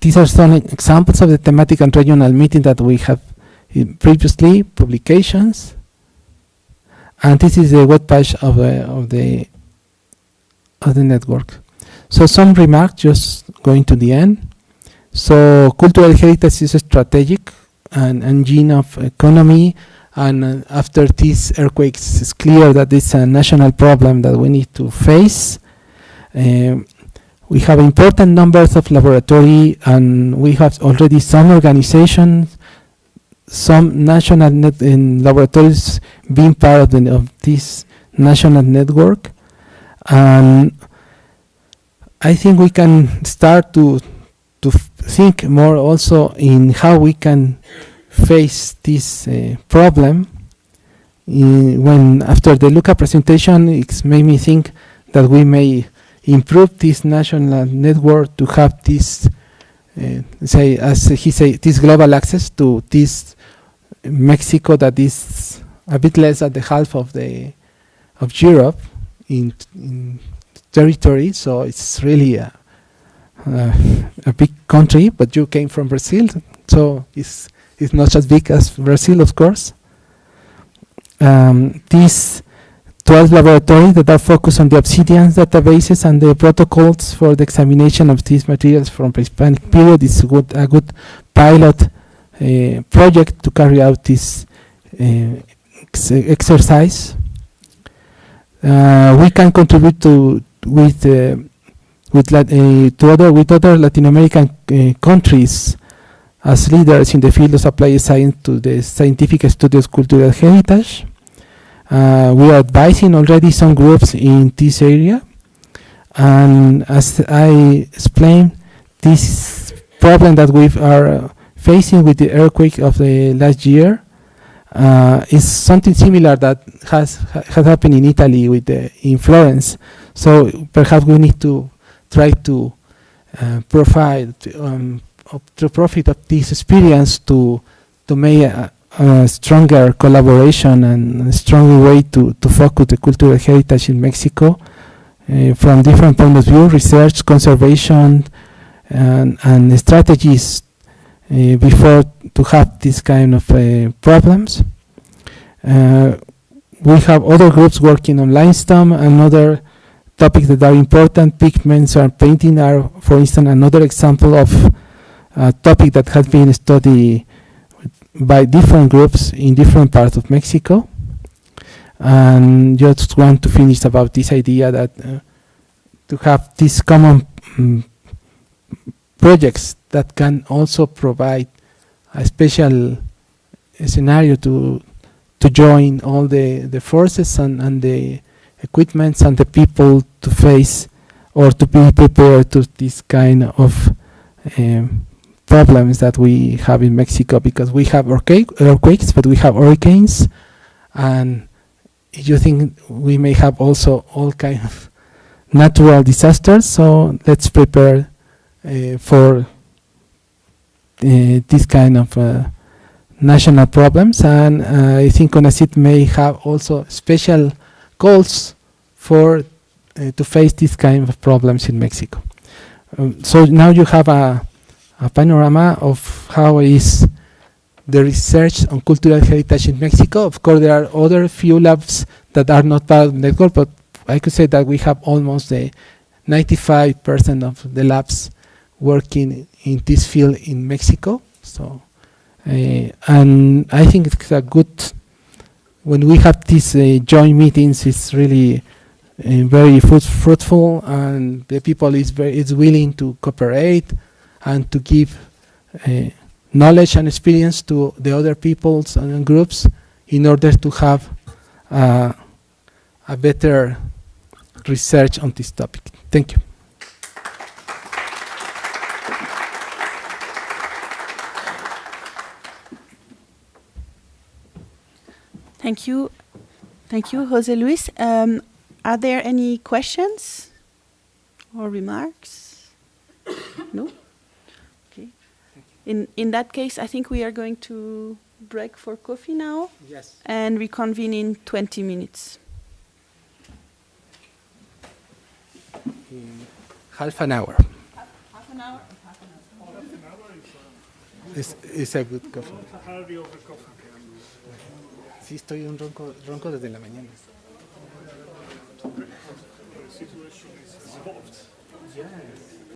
Speaker 1: These are some examples of the thematic and regional meeting that we have previously, publications. And this is the webpage of the network. So some remarks, just going to the end. So cultural heritage is a strategic and engine of economy, and after these earthquakes, it's clear that it's a national problem that we need to face. We have important numbers of laboratory, and we have already some organizations, some national laboratories being part of this national network. And I think we can start to think more also in how we can face this problem. When after the Luca presentation, it's made me think that we may improve this national network to have this, say, as he said, this global access to this Mexico that is a bit less than the half of Europe in territory. So it's really a big country, but you came from Brazil, so it's not as big as Brazil, of course. These 12 laboratories that are focused on the obsidian databases and the protocols for the examination of these materials from pre-Hispanic period is a good pilot project to carry out this exercise. We can contribute with other Latin American countries as leaders in the field of applied science to the scientific studies cultural heritage. We are advising already some groups in this area, and as I explained, this problem that we are facing with the earthquake of the last year is something similar that has happened in Italy in Florence. So perhaps we need to try to provide to profit of this experience to make a stronger collaboration and a stronger way to focus the cultural heritage in Mexico from different points of view, research, conservation, and strategies before to have this kind of problems. We have other groups working on limestone and other topics that are important. Pigments and painting are, for instance, another example of a topic that has been studied by different groups in different parts of Mexico. And just want to finish about this idea that to have these common projects that can also provide a special scenario to join all the forces and the equipments and the people to face or to be prepared to this kind of problems that we have in Mexico, because we have earthquakes, but we have hurricanes, and you think we may have also all kind of natural disasters. So let's prepare for this kind of national problems, and I think CONACYT may have also special goals for to face this kind of problems in Mexico. So now you have a panorama of how is the research on cultural heritage in Mexico. Of course, there are other few labs that are not part of the network, but I could say that we have almost 95% of the labs working in this field in Mexico. So, and I think it's a good, when we have these joint meetings, it's really very fruitful, and the people is willing to cooperate and to give knowledge and experience to the other peoples and groups in order to have a better research on this topic. Thank you.
Speaker 4: Thank you. Thank you, Jose Luis. Are there any questions or remarks? No? Okay. In that case, I think we are going to break for coffee now.
Speaker 1: Yes.
Speaker 4: And reconvene in 20 minutes.
Speaker 1: In half an hour.
Speaker 4: Half an hour?
Speaker 1: It's a good coffee. Sí, estoy un ronco desde la mañana.
Speaker 10: The situation is evolved.
Speaker 1: Yes.